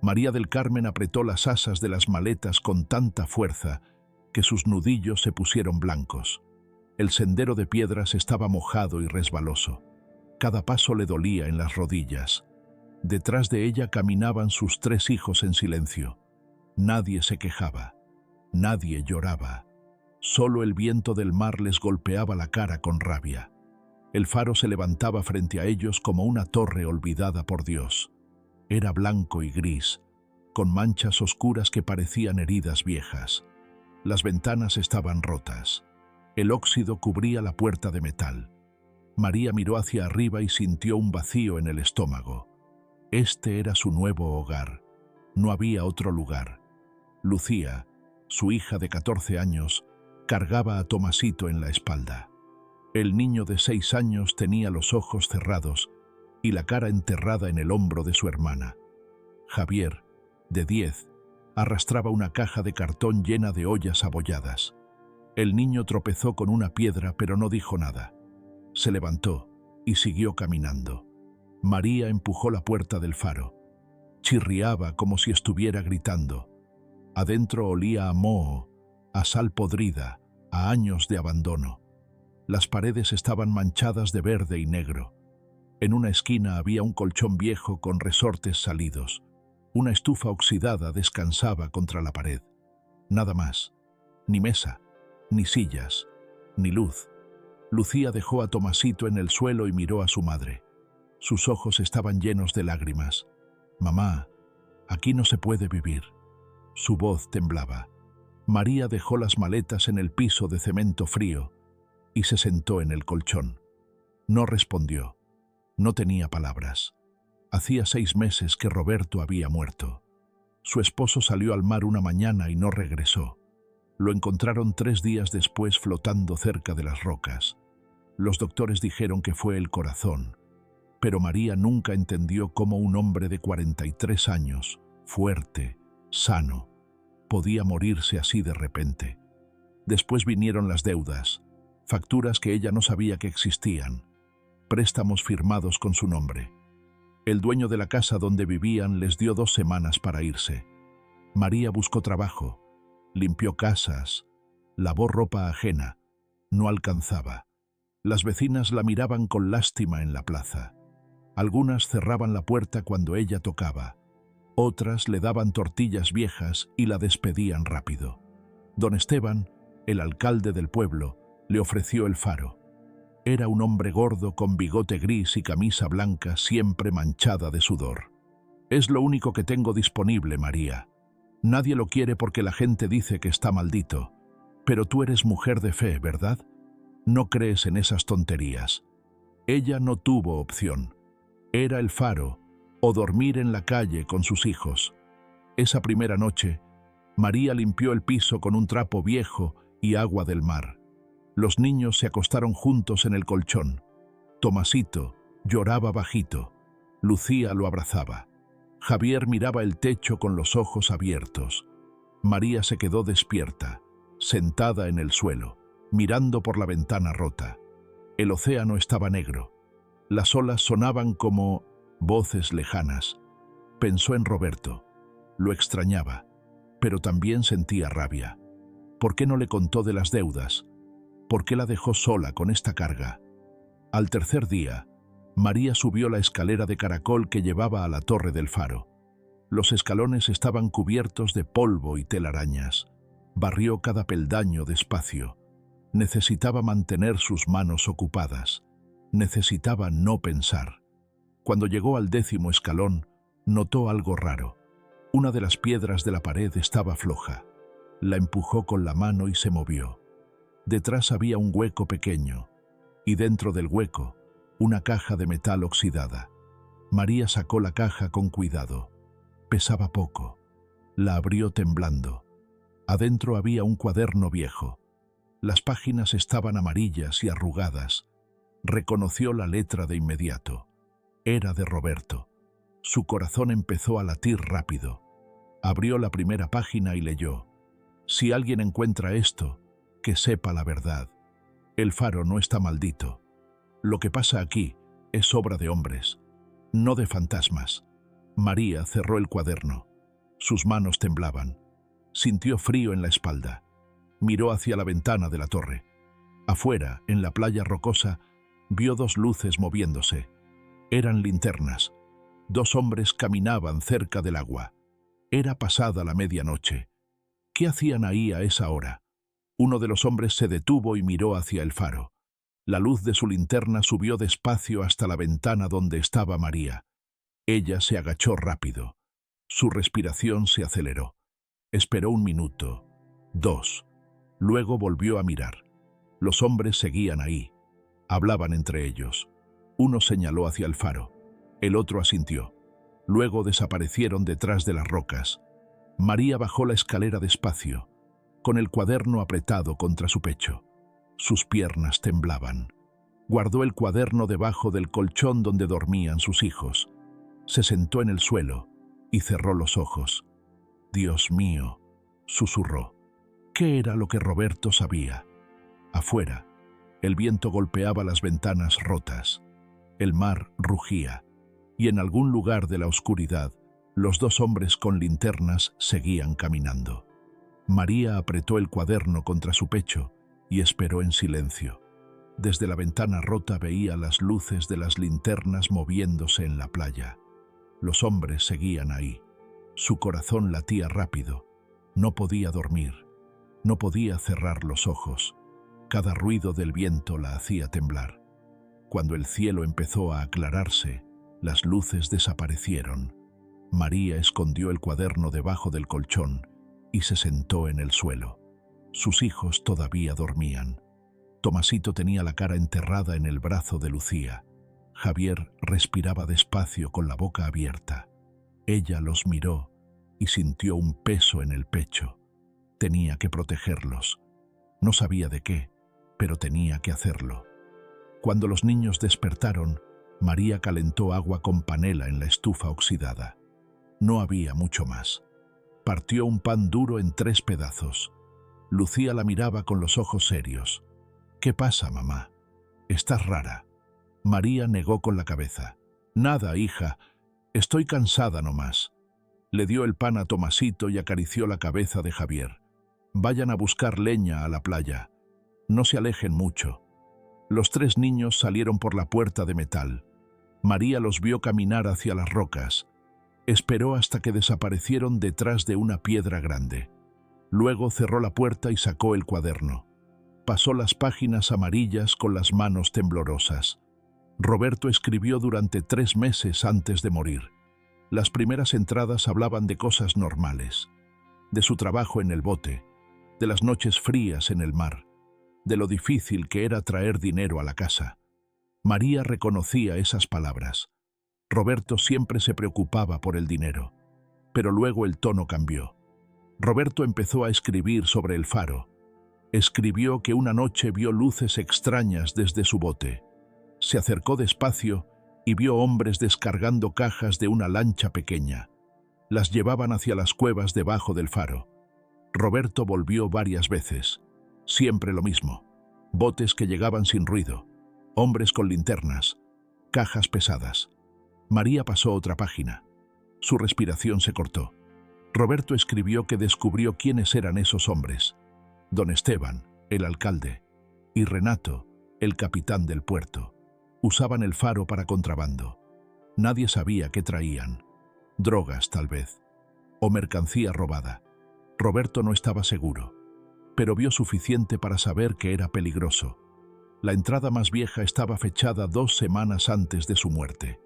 María del Carmen apretó las asas de las maletas con tanta fuerza que sus nudillos se pusieron blancos. El sendero de piedras estaba mojado y resbaloso. Cada paso le dolía en las rodillas. Detrás de ella caminaban sus 3 hijos en silencio. Nadie se quejaba, nadie lloraba. Solo el viento del mar les golpeaba la cara con rabia. El faro se levantaba frente a ellos como una torre olvidada por Dios. Era blanco y gris, con manchas oscuras que parecían heridas viejas. Las ventanas estaban rotas. El óxido cubría la puerta de metal. María miró hacia arriba y sintió un vacío en el estómago. Este era su nuevo hogar. No había otro lugar. Lucía, su hija de 14 años, cargaba a Tomasito en la espalda. El niño de 6 años tenía los ojos cerrados y la cara enterrada en el hombro de su hermana. Javier, de 10, arrastraba una caja de cartón llena de ollas abolladas. El niño tropezó con una piedra, pero no dijo nada. Se levantó y siguió caminando. María empujó la puerta del faro. Chirriaba como si estuviera gritando. Adentro olía a moho, a sal podrida, a años de abandono. Las paredes estaban manchadas de verde y negro. En una esquina había un colchón viejo con resortes salidos. Una estufa oxidada descansaba contra la pared. Nada más. Ni mesa, ni sillas, ni luz. Lucía dejó a Tomasito en el suelo y miró a su madre. Sus ojos estaban llenos de lágrimas. «Mamá, aquí no se puede vivir». Su voz temblaba. María dejó las maletas en el piso de cemento frío y se sentó en el colchón. No respondió. No tenía palabras. Hacía 6 meses que Roberto había muerto. Su esposo salió al mar una mañana y no regresó. Lo encontraron 3 días después flotando cerca de las rocas. Los doctores dijeron que fue el corazón, pero María nunca entendió cómo un hombre de 43 años, fuerte, sano, podía morirse así de repente. Después vinieron las deudas, facturas que ella no sabía que existían, préstamos firmados con su nombre. El dueño de la casa donde vivían les dio 2 semanas para irse. María buscó trabajo, limpió casas, lavó ropa ajena. No alcanzaba. Las vecinas la miraban con lástima en la plaza. Algunas cerraban la puerta cuando ella tocaba. Otras le daban tortillas viejas y la despedían rápido. Don Esteban, el alcalde del pueblo, le ofreció el faro. Era un hombre gordo con bigote gris y camisa blanca siempre manchada de sudor. «Es lo único que tengo disponible, María. Nadie lo quiere porque la gente dice que está maldito. Pero tú eres mujer de fe, ¿verdad? No crees en esas tonterías». Ella no tuvo opción. Era el faro o dormir en la calle con sus hijos. Esa primera noche, María limpió el piso con un trapo viejo y agua del mar. Los niños se acostaron juntos en el colchón. Tomasito lloraba bajito. Lucía lo abrazaba. Javier miraba el techo con los ojos abiertos. María se quedó despierta, sentada en el suelo, mirando por la ventana rota. El océano estaba negro. Las olas sonaban como voces lejanas. Pensó en Roberto. Lo extrañaba, pero también sentía rabia. ¿Por qué no le contó de las deudas? ¿Por qué la dejó sola con esta carga? Al tercer día, María subió la escalera de caracol que llevaba a la torre del faro. Los escalones estaban cubiertos de polvo y telarañas. Barrió cada peldaño despacio. Necesitaba mantener sus manos ocupadas. Necesitaba no pensar. Cuando llegó al 10º escalón, notó algo raro. Una de las piedras de la pared estaba floja. La empujó con la mano y se movió. Detrás había un hueco pequeño, y dentro del hueco, una caja de metal oxidada. María sacó la caja con cuidado. Pesaba poco. La abrió temblando. Adentro había un cuaderno viejo. Las páginas estaban amarillas y arrugadas. Reconoció la letra de inmediato. Era de Roberto. Su corazón empezó a latir rápido. Abrió la primera página y leyó: «Si alguien encuentra esto, que sepa la verdad. El faro no está maldito. Lo que pasa aquí es obra de hombres, no de fantasmas». María cerró el cuaderno. Sus manos temblaban. Sintió frío en la espalda. Miró hacia la ventana de la torre. Afuera, en la playa rocosa, vio dos luces moviéndose. Eran linternas. Dos hombres caminaban cerca del agua. Era pasada la medianoche. ¿Qué hacían ahí a esa hora? Uno de los hombres se detuvo y miró hacia el faro. La luz de su linterna subió despacio hasta la ventana donde estaba María. Ella se agachó rápido. Su respiración se aceleró. Esperó 1 minuto, 2. Luego volvió a mirar. Los hombres seguían ahí. Hablaban entre ellos. Uno señaló hacia el faro. El otro asintió. Luego desaparecieron detrás de las rocas. María bajó la escalera despacio, con el cuaderno apretado contra su pecho. Sus piernas temblaban. Guardó el cuaderno debajo del colchón donde dormían sus hijos. Se sentó en el suelo y cerró los ojos. «Dios mío», susurró. ¿Qué era lo que Roberto sabía? Afuera, el viento golpeaba las ventanas rotas. El mar rugía, y en algún lugar de la oscuridad, los dos hombres con linternas seguían caminando. María apretó el cuaderno contra su pecho y esperó en silencio. Desde la ventana rota veía las luces de las linternas moviéndose en la playa. Los hombres seguían ahí. Su corazón latía rápido. No podía dormir. No podía cerrar los ojos. Cada ruido del viento la hacía temblar. Cuando el cielo empezó a aclararse, las luces desaparecieron. María escondió el cuaderno debajo del colchón y se sentó en el suelo. Sus hijos todavía dormían. Tomasito tenía la cara enterrada en el brazo de Lucía. Javier respiraba despacio con la boca abierta. Ella los miró y sintió un peso en el pecho. Tenía que protegerlos. No sabía de qué, pero tenía que hacerlo. Cuando los niños despertaron, María calentó agua con panela en la estufa oxidada. No había mucho más. Partió un pan duro en 3 pedazos. Lucía la miraba con los ojos serios. «¿Qué pasa, mamá? Estás rara». María negó con la cabeza. «Nada, hija. Estoy cansada nomás». Le dio el pan a Tomasito y acarició la cabeza de Javier. «Vayan a buscar leña a la playa. No se alejen mucho». Los 3 niños salieron por la puerta de metal. María los vio caminar hacia las rocas. Esperó hasta que desaparecieron detrás de una piedra grande. Luego cerró la puerta y sacó el cuaderno. Pasó las páginas amarillas con las manos temblorosas. Roberto escribió durante 3 meses antes de morir. Las primeras entradas hablaban de cosas normales, de su trabajo en el bote, de las noches frías en el mar, de lo difícil que era traer dinero a la casa. María reconocía esas palabras. Roberto siempre se preocupaba por el dinero, pero luego el tono cambió. Roberto empezó a escribir sobre el faro. Escribió que una noche vio luces extrañas desde su bote. Se acercó despacio y vio hombres descargando cajas de una lancha pequeña. Las llevaban hacia las cuevas debajo del faro. Roberto volvió varias veces. Siempre lo mismo. Botes que llegaban sin ruido. Hombres con linternas. Cajas pesadas. María pasó otra página. Su respiración se cortó. Roberto escribió que descubrió quiénes eran esos hombres. Don Esteban, el alcalde, y Renato, el capitán del puerto. Usaban el faro para contrabando. Nadie sabía qué traían. Drogas, tal vez. O mercancía robada. Roberto no estaba seguro, pero vio suficiente para saber que era peligroso. La entrada más vieja estaba fechada 2 semanas antes de su muerte.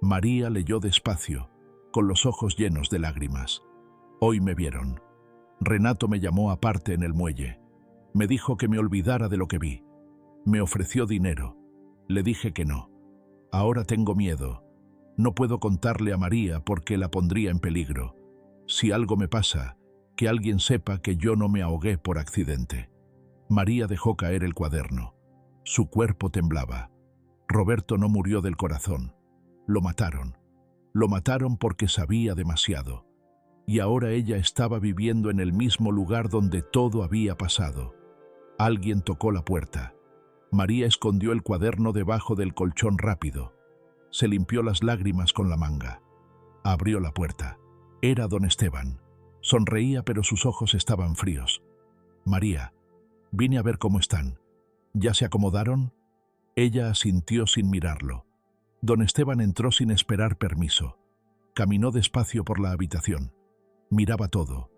María leyó despacio, con los ojos llenos de lágrimas. «Hoy me vieron. Renato me llamó aparte en el muelle. Me dijo que me olvidara de lo que vi. Me ofreció dinero. Le dije que no. Ahora tengo miedo. No puedo contarle a María porque la pondría en peligro. Si algo me pasa, que alguien sepa que yo no me ahogué por accidente». María dejó caer el cuaderno. Su cuerpo temblaba. Roberto no murió del corazón. Lo mataron. Lo mataron porque sabía demasiado. Y ahora ella estaba viviendo en el mismo lugar donde todo había pasado. Alguien tocó la puerta. María escondió el cuaderno debajo del colchón rápido. Se limpió las lágrimas con la manga. Abrió la puerta. Era don Esteban. Sonreía, pero sus ojos estaban fríos. María, vine a ver cómo están. ¿Ya se acomodaron? Ella asintió sin mirarlo. Don Esteban entró sin esperar permiso. Caminó despacio por la habitación. Miraba todo.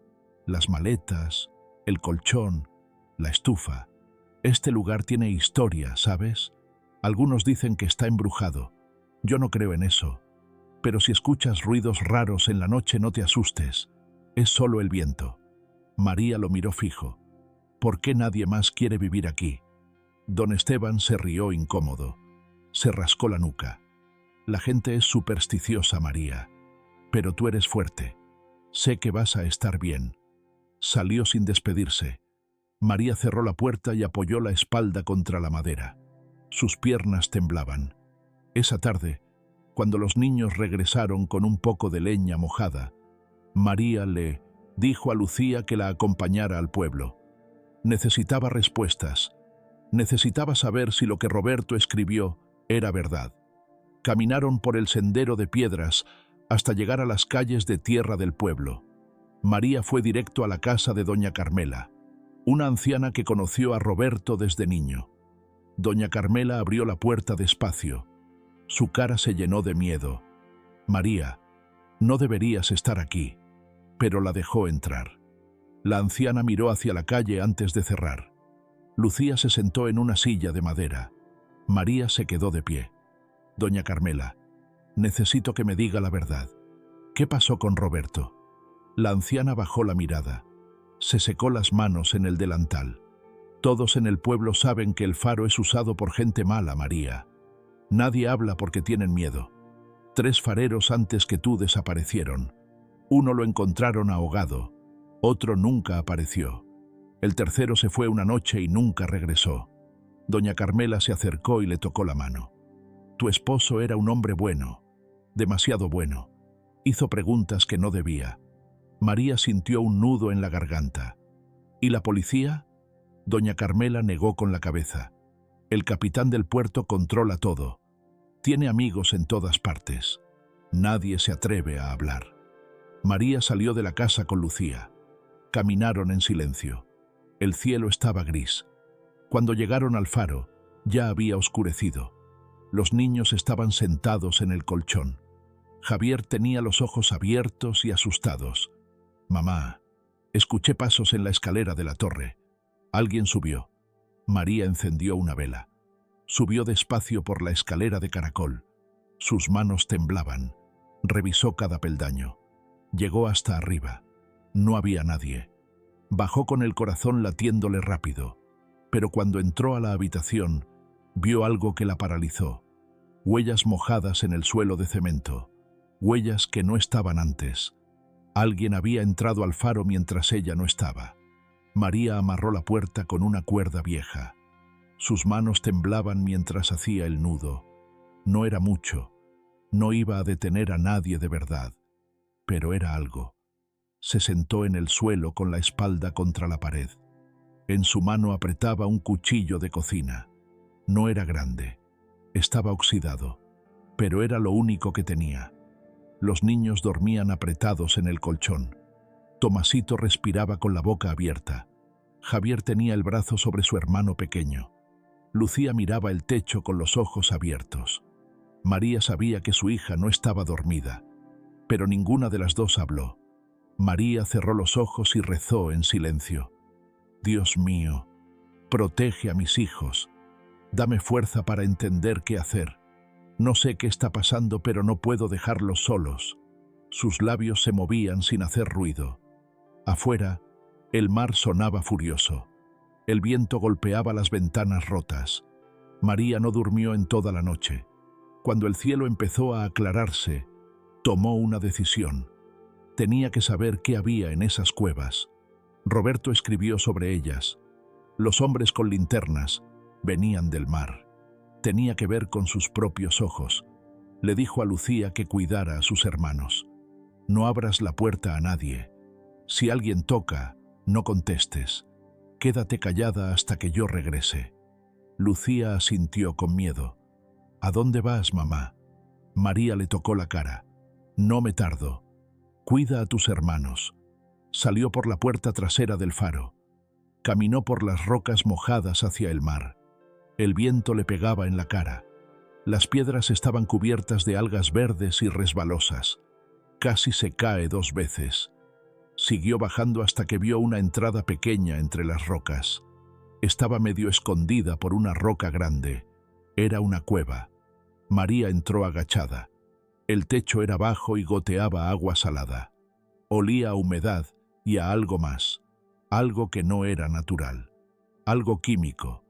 Las maletas, el colchón, la estufa. Este lugar tiene historia, ¿sabes? Algunos dicen que está embrujado. Yo no creo en eso. Pero si escuchas ruidos raros en la noche, no te asustes. Es solo el viento. María lo miró fijo. ¿Por qué nadie más quiere vivir aquí? Don Esteban se rió incómodo. Se rascó la nuca. La gente es supersticiosa, María. Pero tú eres fuerte. Sé que vas a estar bien. Salió sin despedirse. María cerró la puerta y apoyó la espalda contra la madera. Sus piernas temblaban. Esa tarde, cuando los niños regresaron con un poco de leña mojada, María le dijo a Lucía que la acompañara al pueblo. Necesitaba respuestas. Necesitaba saber si lo que Roberto escribió era verdad. Caminaron por el sendero de piedras hasta llegar a las calles de tierra del pueblo. María fue directo a la casa de doña Carmela, una anciana que conoció a Roberto desde niño. Doña Carmela abrió la puerta despacio. Su cara se llenó de miedo. María, no deberías estar aquí, pero la dejó entrar. La anciana miró hacia la calle antes de cerrar. Lucía se sentó en una silla de madera. María se quedó de pie. Doña Carmela, necesito que me diga la verdad. ¿Qué pasó con Roberto? La anciana bajó la mirada. Se secó las manos en el delantal. Todos en el pueblo saben que el faro es usado por gente mala, María. Nadie habla porque tienen miedo. 3 fareros antes que tú desaparecieron. Uno lo encontraron ahogado. Otro nunca apareció. El tercero se fue una noche y nunca regresó. Doña Carmela se acercó y le tocó la mano. Tu esposo era un hombre bueno, demasiado bueno. Hizo preguntas que no debía. María sintió un nudo en la garganta. ¿Y la policía? Doña Carmela negó con la cabeza. El capitán del puerto controla todo. Tiene amigos en todas partes. Nadie se atreve a hablar. María salió de la casa con Lucía. Caminaron en silencio. El cielo estaba gris. Cuando llegaron al faro, ya había oscurecido. Los niños estaban sentados en el colchón. Javier tenía los ojos abiertos y asustados. Mamá, escuché pasos en la escalera de la torre. Alguien subió. María encendió una vela. Subió despacio por la escalera de caracol. Sus manos temblaban. Revisó cada peldaño. Llegó hasta arriba. No había nadie. Bajó con el corazón latiéndole rápido. Pero cuando entró a la habitación, vio algo que la paralizó. Huellas mojadas en el suelo de cemento. Huellas que no estaban antes. Alguien había entrado al faro mientras ella no estaba. María amarró la puerta con una cuerda vieja. Sus manos temblaban mientras hacía el nudo. No era mucho. No iba a detener a nadie de verdad. Pero era algo. Se sentó en el suelo con la espalda contra la pared. En su mano apretaba un cuchillo de cocina. No era grande. Estaba oxidado. Pero era lo único que tenía. Los niños dormían apretados en el colchón. Tomasito respiraba con la boca abierta. Javier tenía el brazo sobre su hermano pequeño. Lucía miraba el techo con los ojos abiertos. María sabía que su hija no estaba dormida, pero ninguna de las dos habló. María cerró los ojos y rezó en silencio. Dios mío, protege a mis hijos. Dame fuerza para entender qué hacer. No sé qué está pasando, pero no puedo dejarlos solos. Sus labios se movían sin hacer ruido. Afuera, el mar sonaba furioso. El viento golpeaba las ventanas rotas. María no durmió en toda la noche. Cuando el cielo empezó a aclararse, tomó una decisión. Tenía que saber qué había en esas cuevas. Roberto escribió sobre ellas. Los hombres con linternas venían del mar. Tenía que ver con sus propios ojos. Le dijo a Lucía que cuidara a sus hermanos. No abras la puerta a nadie. Si alguien toca, no contestes. Quédate callada hasta que yo regrese. Lucía asintió con miedo. ¿A dónde vas, mamá? María le tocó la cara. No me tardo. Cuida a tus hermanos. Salió por la puerta trasera del faro. Caminó por las rocas mojadas hacia el mar. El viento le pegaba en la cara. Las piedras estaban cubiertas de algas verdes y resbalosas. Casi se cae 2 veces. Siguió bajando hasta que vio una entrada pequeña entre las rocas. Estaba medio escondida por una roca grande. Era una cueva. María entró agachada. El techo era bajo y goteaba agua salada. Olía a humedad y a algo más, algo que no era natural, algo químico.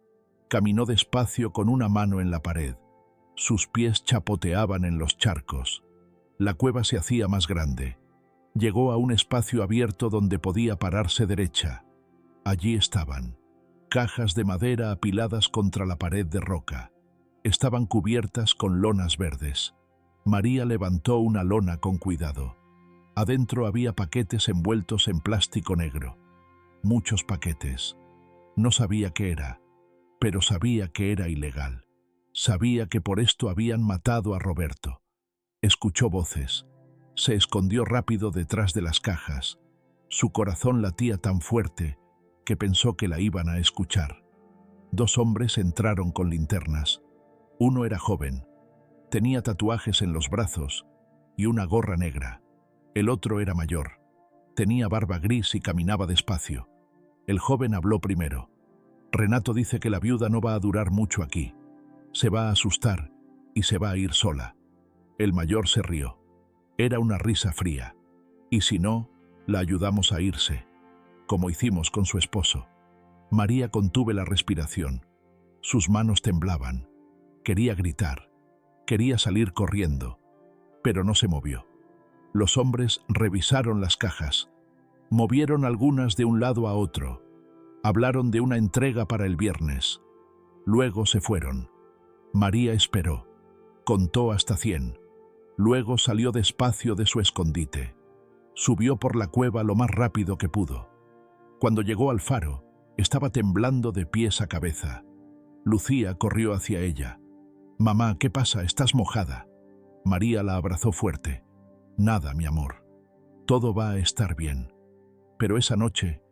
Caminó despacio con una mano en la pared. Sus pies chapoteaban en los charcos. La cueva se hacía más grande. Llegó a un espacio abierto donde podía pararse derecha. Allí estaban, cajas de madera apiladas contra la pared de roca. Estaban cubiertas con lonas verdes. María levantó una lona con cuidado. Adentro había paquetes envueltos en plástico negro. Muchos paquetes. No sabía qué era, pero sabía que era ilegal. Sabía que por esto habían matado a Roberto. Escuchó voces. Se escondió rápido detrás de las cajas. Su corazón latía tan fuerte que pensó que la iban a escuchar. 2 hombres entraron con linternas. Uno era joven. Tenía tatuajes en los brazos y una gorra negra. El otro era mayor. Tenía barba gris y caminaba despacio. El joven habló primero. Renato dice que la viuda no va a durar mucho aquí. Se va a asustar y se va a ir sola. El mayor se rió. Era una risa fría. Y si no, la ayudamos a irse, como hicimos con su esposo. María contuvo la respiración. Sus manos temblaban. Quería gritar. Quería salir corriendo, pero no se movió. Los hombres revisaron las cajas. Movieron algunas de un lado a otro. Hablaron de una entrega para el viernes. Luego se fueron. María esperó. Contó hasta 100. Luego salió despacio de su escondite. Subió por la cueva lo más rápido que pudo. Cuando llegó al faro, estaba temblando de pies a cabeza. Lucía corrió hacia ella. «Mamá, ¿qué pasa? Estás mojada». María la abrazó fuerte. «Nada, mi amor. Todo va a estar bien». Pero esa noche,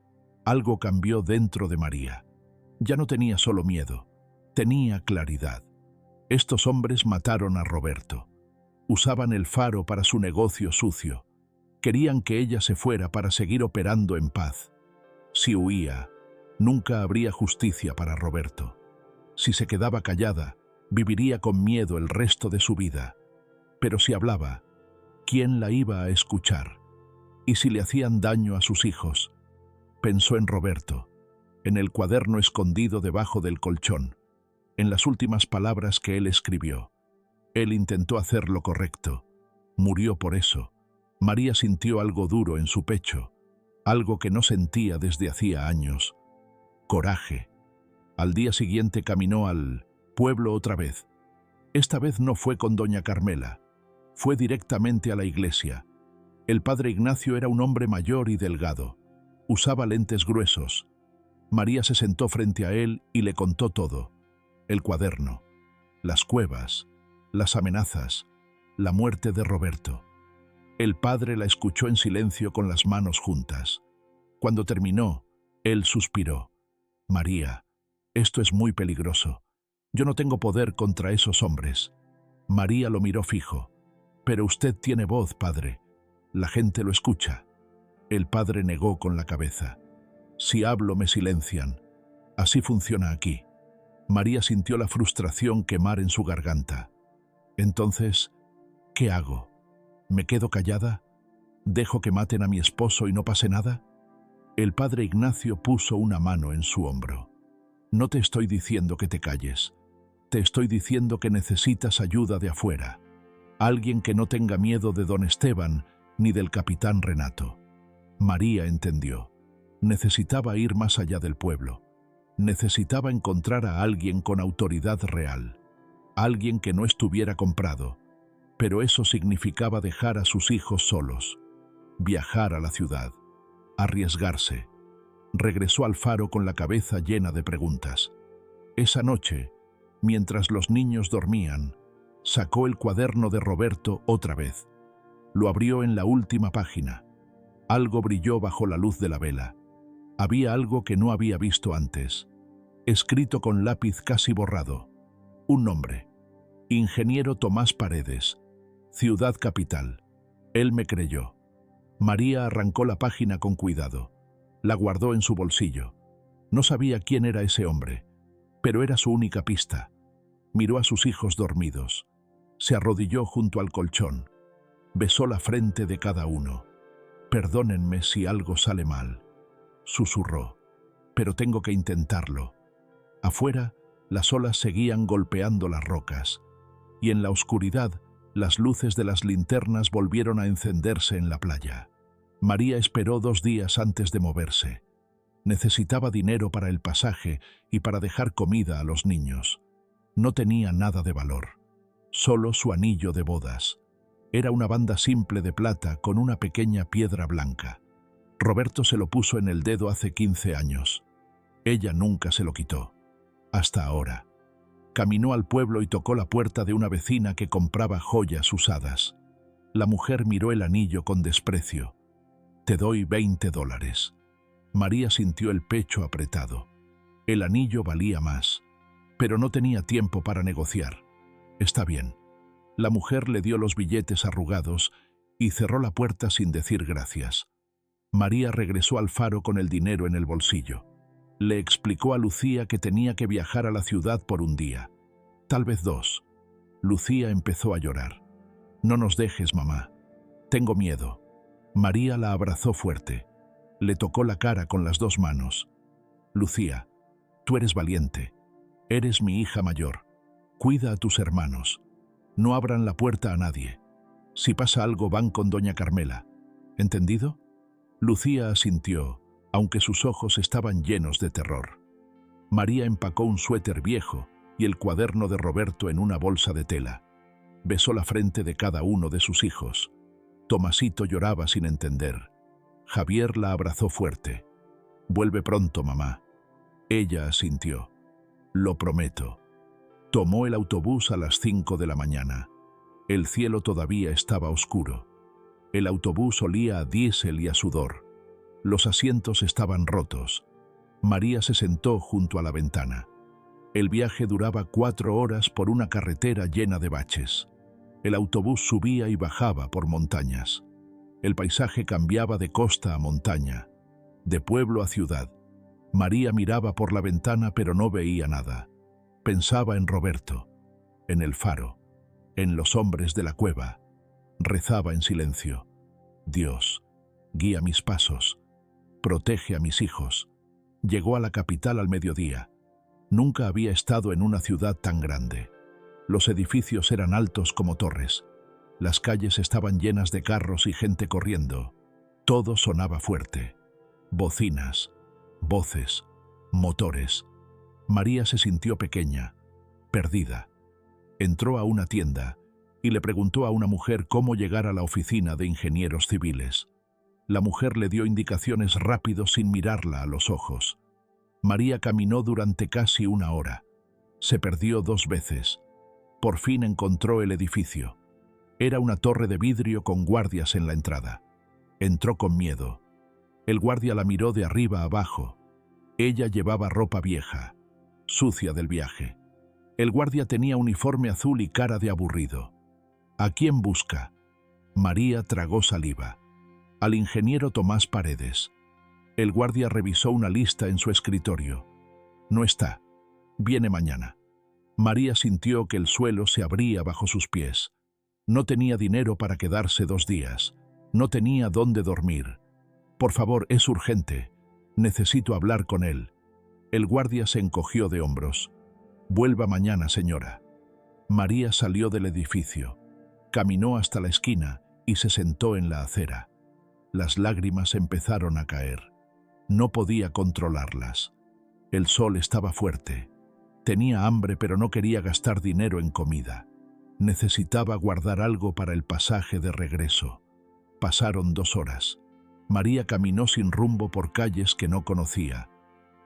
algo cambió dentro de María. Ya no tenía solo miedo, tenía claridad. Estos hombres mataron a Roberto. Usaban el faro para su negocio sucio. Querían que ella se fuera para seguir operando en paz. Si huía, nunca habría justicia para Roberto. Si se quedaba callada, viviría con miedo el resto de su vida. Pero si hablaba, ¿quién la iba a escuchar? Y si le hacían daño a sus hijos. Pensó en Roberto, en el cuaderno escondido debajo del colchón, en las últimas palabras que él escribió. Él intentó hacer lo correcto. Murió por eso. María sintió algo duro en su pecho, algo que no sentía desde hacía años. Coraje. Al día siguiente caminó al pueblo otra vez. Esta vez no fue con doña Carmela. Fue directamente a la iglesia. El padre Ignacio era un hombre mayor y delgado. Usaba lentes gruesos. María se sentó frente a él y le contó todo. El cuaderno, las cuevas, las amenazas, la muerte de Roberto. El padre la escuchó en silencio con las manos juntas. Cuando terminó, él suspiró. «María, esto es muy peligroso. Yo no tengo poder contra esos hombres». María lo miró fijo. «Pero usted tiene voz, padre. La gente lo escucha». El padre negó con la cabeza. «Si hablo, me silencian. Así funciona aquí». María sintió la frustración quemar en su garganta. «Entonces, ¿qué hago? ¿Me quedo callada? ¿Dejo que maten a mi esposo y no pase nada?» El padre Ignacio puso una mano en su hombro. «No te estoy diciendo que te calles. Te estoy diciendo que necesitas ayuda de afuera. Alguien que no tenga miedo de don Esteban ni del capitán Renato». María entendió. Necesitaba ir más allá del pueblo. Necesitaba encontrar a alguien con autoridad real. Alguien que no estuviera comprado. Pero eso significaba dejar a sus hijos solos. Viajar a la ciudad. Arriesgarse. Regresó al faro con la cabeza llena de preguntas. Esa noche, mientras los niños dormían, sacó el cuaderno de Roberto otra vez. Lo abrió en la última página. Algo brilló bajo la luz de la vela. Había algo que no había visto antes, escrito con lápiz casi borrado. Un nombre: Ingeniero Tomás Paredes, Ciudad Capital. Él me creyó. María arrancó la página con cuidado. La guardó en su bolsillo. No sabía quién era ese hombre, pero era su única pista. Miró a sus hijos dormidos. Se arrodilló junto al colchón. Besó la frente de cada uno. «Perdónenme si algo sale mal», susurró, «pero tengo que intentarlo». Afuera, las olas seguían golpeando las rocas, y en la oscuridad, las luces de las linternas volvieron a encenderse en la playa. María esperó 2 días antes de moverse. Necesitaba dinero para el pasaje y para dejar comida a los niños. No tenía nada de valor, solo su anillo de bodas. Era una banda simple de plata con una pequeña piedra blanca. Roberto se lo puso en el dedo hace 15 años. Ella nunca se lo quitó, hasta ahora. Caminó al pueblo y tocó la puerta de una vecina que compraba joyas usadas. La mujer miró el anillo con desprecio. «Te doy $20». María sintió el pecho apretado. El anillo valía más, pero no tenía tiempo para negociar. «Está bien». La mujer le dio los billetes arrugados y cerró la puerta sin decir gracias. María regresó al faro con el dinero en el bolsillo. Le explicó a Lucía que tenía que viajar a la ciudad por un día, tal vez 2. Lucía empezó a llorar. «No nos dejes, mamá. Tengo miedo». María la abrazó fuerte. Le tocó la cara con las 2 manos. «Lucía, tú eres valiente. Eres mi hija mayor. Cuida a tus hermanos. No abran la puerta a nadie. Si pasa algo, van con doña Carmela. ¿Entendido?». Lucía asintió, aunque sus ojos estaban llenos de terror. María empacó un suéter viejo y el cuaderno de Roberto en una bolsa de tela. Besó la frente de cada uno de sus hijos. Tomasito lloraba sin entender. Javier la abrazó fuerte. «Vuelve pronto, mamá». Ella asintió. «Lo prometo». Tomó el autobús a las 5 de la mañana. El cielo todavía estaba oscuro. El autobús olía a diésel y a sudor. Los asientos estaban rotos. María se sentó junto a la ventana. El viaje duraba 4 horas por una carretera llena de baches. El autobús subía y bajaba por montañas. El paisaje cambiaba de costa a montaña, de pueblo a ciudad. María miraba por la ventana pero no veía nada. Pensaba en Roberto, en el faro, en los hombres de la cueva. Rezaba en silencio. «Dios, guía mis pasos, protege a mis hijos». Llegó a la capital al mediodía. Nunca había estado en una ciudad tan grande. Los edificios eran altos como torres. Las calles estaban llenas de carros y gente corriendo. Todo sonaba fuerte. Bocinas, voces, motores. María se sintió pequeña, perdida. Entró a una tienda y le preguntó a una mujer cómo llegar a la oficina de ingenieros civiles. La mujer le dio indicaciones rápido sin mirarla a los ojos. María caminó durante casi 1 hora. Se perdió 2 veces. Por fin encontró el edificio. Era una torre de vidrio con guardias en la entrada. Entró con miedo. El guardia la miró de arriba a abajo. Ella llevaba ropa vieja, sucia del viaje. El guardia tenía uniforme azul y cara de aburrido. «¿A quién busca?». María tragó saliva. «Al ingeniero Tomás Paredes». El guardia revisó una lista en su escritorio. «No está. Viene mañana». María sintió que el suelo se abría bajo sus pies. No tenía dinero para quedarse 2 días. No tenía dónde dormir. «Por favor, es urgente. Necesito hablar con él». El guardia se encogió de hombros. «Vuelva mañana, señora». María salió del edificio. Caminó hasta la esquina y se sentó en la acera. Las lágrimas empezaron a caer. No podía controlarlas. El sol estaba fuerte. Tenía hambre, pero no quería gastar dinero en comida. Necesitaba guardar algo para el pasaje de regreso. Pasaron 2 horas. María caminó sin rumbo por calles que no conocía.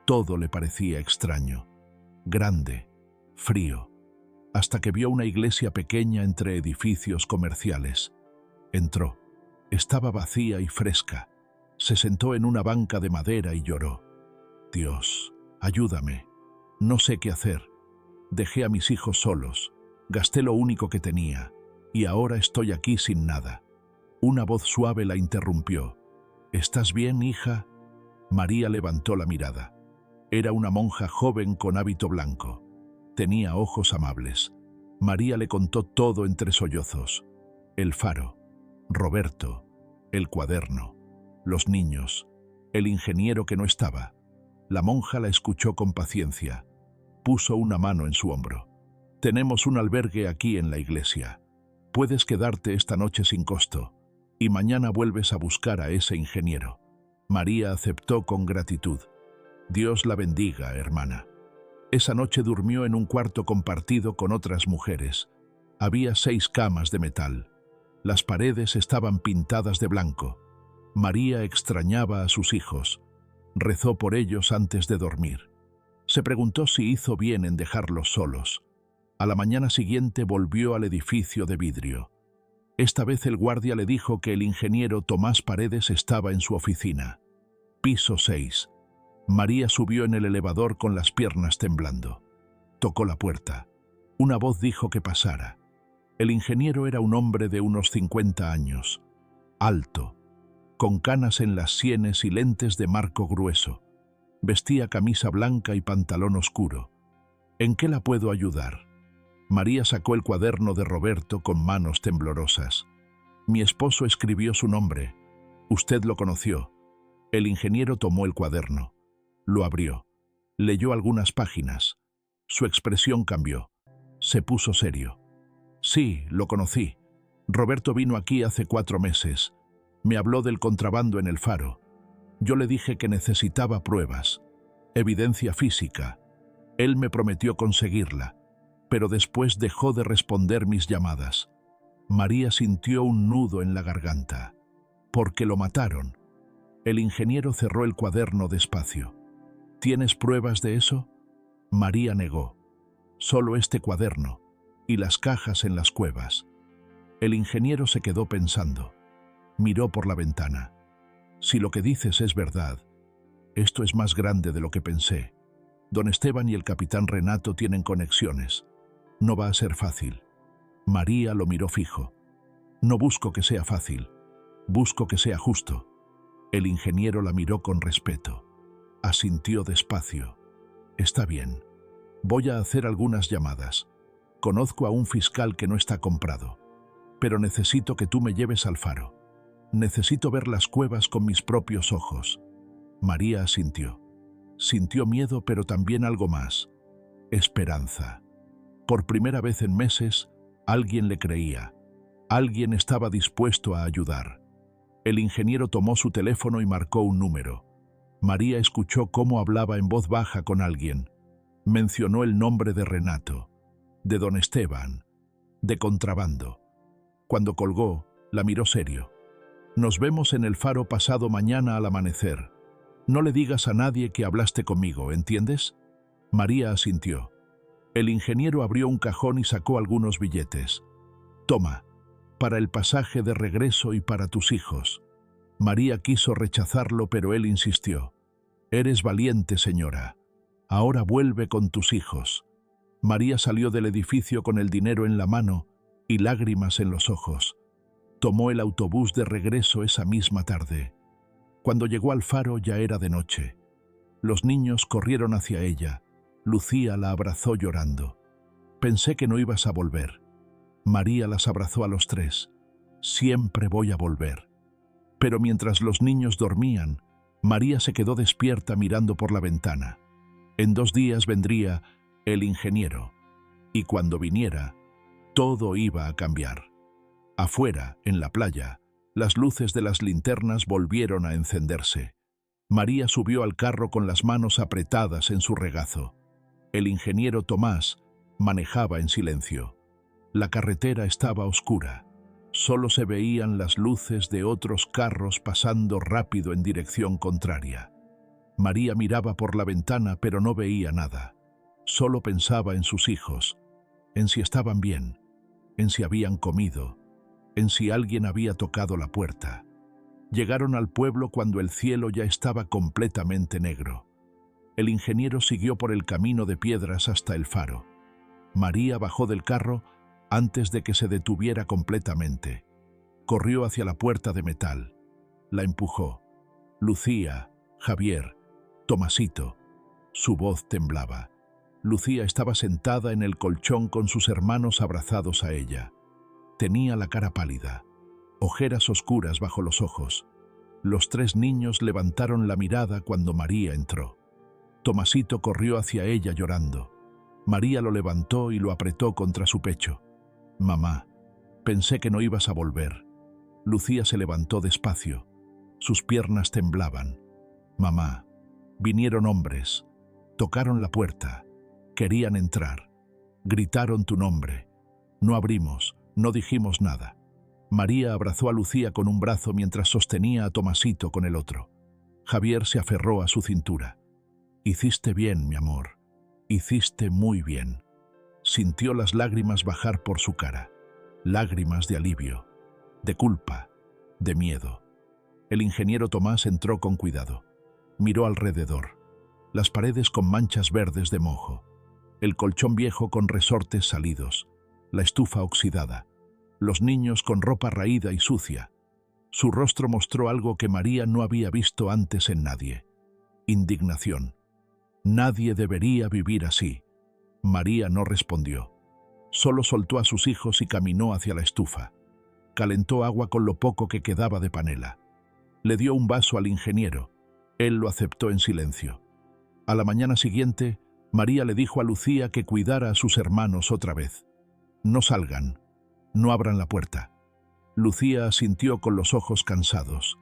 Todo le parecía extraño, grande, frío, hasta que vio una iglesia pequeña entre edificios comerciales. Entró. Estaba vacía y fresca. Se sentó en una banca de madera y lloró. Dios, ayúdame. No sé qué hacer. Dejé a mis hijos solos. Gasté lo único que tenía. Y ahora estoy aquí sin nada. Una voz suave la interrumpió. ¿Estás bien, hija? María levantó la mirada. Era una monja joven con hábito blanco. Tenía ojos amables. María le contó todo entre sollozos. El faro, Roberto, el cuaderno, los niños, el ingeniero que no estaba. La monja la escuchó con paciencia. Puso una mano en su hombro. Tenemos un albergue aquí en la iglesia. Puedes quedarte esta noche sin costo, y mañana vuelves a buscar a ese ingeniero. María aceptó con gratitud. Dios la bendiga, hermana. Esa noche durmió en un cuarto compartido con otras mujeres. Había 6 camas de metal. Las paredes estaban pintadas de blanco. María extrañaba a sus hijos. Rezó por ellos antes de dormir. Se preguntó si hizo bien en dejarlos solos. A la mañana siguiente volvió al edificio de vidrio. Esta vez el guardia le dijo que el ingeniero Tomás Paredes estaba en su oficina. Piso 6. María subió en el elevador con las piernas temblando. Tocó la puerta. Una voz dijo que pasara. El ingeniero era un hombre de unos 50 años, alto, con canas en las sienes y lentes de marco grueso. Vestía camisa blanca y pantalón oscuro. ¿En qué la puedo ayudar? María sacó el cuaderno de Roberto con manos temblorosas. Mi esposo escribió su nombre. Usted lo conoció. El ingeniero tomó el cuaderno. Lo abrió. Leyó algunas páginas. Su expresión cambió. Se puso serio. Sí, lo conocí. Roberto vino aquí hace 4 meses. Me habló del contrabando en el faro. Yo le dije que necesitaba pruebas, evidencia física. Él me prometió conseguirla, pero después dejó de responder mis llamadas. María sintió un nudo en la garganta. Porque lo mataron. El ingeniero cerró el cuaderno despacio. ¿Tienes pruebas de eso? María negó. Solo este cuaderno y las cajas en las cuevas. El ingeniero se quedó pensando. Miró por la ventana. Si lo que dices es verdad, esto es más grande de lo que pensé. Don Esteban y el capitán Renato tienen conexiones. No va a ser fácil. María lo miró fijo. No busco que sea fácil. Busco que sea justo. El ingeniero la miró con respeto. Asintió despacio. Está bien. Voy a hacer algunas llamadas. Conozco a un fiscal que no está comprado. Pero necesito que tú me lleves al faro. Necesito ver las cuevas con mis propios ojos. María asintió. Sintió miedo, pero también algo más. Esperanza. Por primera vez en meses, alguien le creía. Alguien estaba dispuesto a ayudar. El ingeniero tomó su teléfono y marcó un número. María escuchó cómo hablaba en voz baja con alguien. Mencionó el nombre de Renato, de don Esteban, de contrabando. Cuando colgó, la miró serio. Nos vemos en el faro pasado mañana al amanecer. No le digas a nadie que hablaste conmigo, ¿entiendes? María asintió. El ingeniero abrió un cajón y sacó algunos billetes. Toma, para el pasaje de regreso y para tus hijos. María quiso rechazarlo, pero él insistió. Eres valiente, señora. Ahora vuelve con tus hijos. María salió del edificio con el dinero en la mano y lágrimas en los ojos. Tomó el autobús de regreso esa misma tarde. Cuando llegó al faro ya era de noche. Los niños corrieron hacia ella. Lucía la abrazó llorando. Pensé que no ibas a volver. María las abrazó a los 3. Siempre voy a volver. Pero mientras los niños dormían, María se quedó despierta mirando por la ventana. En 2 días vendría el ingeniero. Y cuando viniera, todo iba a cambiar. Afuera, en la playa, las luces de las linternas volvieron a encenderse. María subió al carro con las manos apretadas en su regazo. El ingeniero Tomás manejaba en silencio. La carretera estaba oscura. Solo se veían las luces de otros carros pasando rápido en dirección contraria. María miraba por la ventana, pero no veía nada. Solo pensaba en sus hijos, en si estaban bien, en si habían comido, en si alguien había tocado la puerta. Llegaron al pueblo cuando el cielo ya estaba completamente negro. El ingeniero siguió por el camino de piedras hasta el faro. María bajó del carro antes de que se detuviera completamente. Corrió hacia la puerta de metal. La empujó. Lucía, Javier, Tomasito. Su voz temblaba. Lucía estaba sentada en el colchón con sus hermanos abrazados a ella. Tenía la cara pálida, ojeras oscuras bajo los ojos. Los tres niños levantaron la mirada cuando María entró. Tomasito corrió hacia ella llorando. María lo levantó y lo apretó contra su pecho. «Mamá, pensé que no ibas a volver». Lucía se levantó despacio. Sus piernas temblaban. «Mamá, vinieron hombres. Tocaron la puerta. Querían entrar. Gritaron tu nombre. No abrimos, no dijimos nada». María abrazó a Lucía con un brazo mientras sostenía a Tomasito con el otro. Javier se aferró a su cintura. «Hiciste bien, mi amor. Hiciste muy bien». Sintió las lágrimas bajar por su cara. Lágrimas de alivio, de culpa, de miedo. El ingeniero Tomás entró con cuidado. Miró alrededor. Las paredes con manchas verdes de moho. El colchón viejo con resortes salidos. La estufa oxidada. Los niños con ropa raída y sucia. Su rostro mostró algo que María no había visto antes en nadie. Indignación. Nadie debería vivir así. María no respondió. Solo soltó a sus hijos y caminó hacia la estufa. Calentó agua con lo poco que quedaba de panela. Le dio un vaso al ingeniero. Él lo aceptó en silencio. A la mañana siguiente, María le dijo a Lucía que cuidara a sus hermanos otra vez. «No salgan. No abran la puerta». Lucía asintió con los ojos cansados.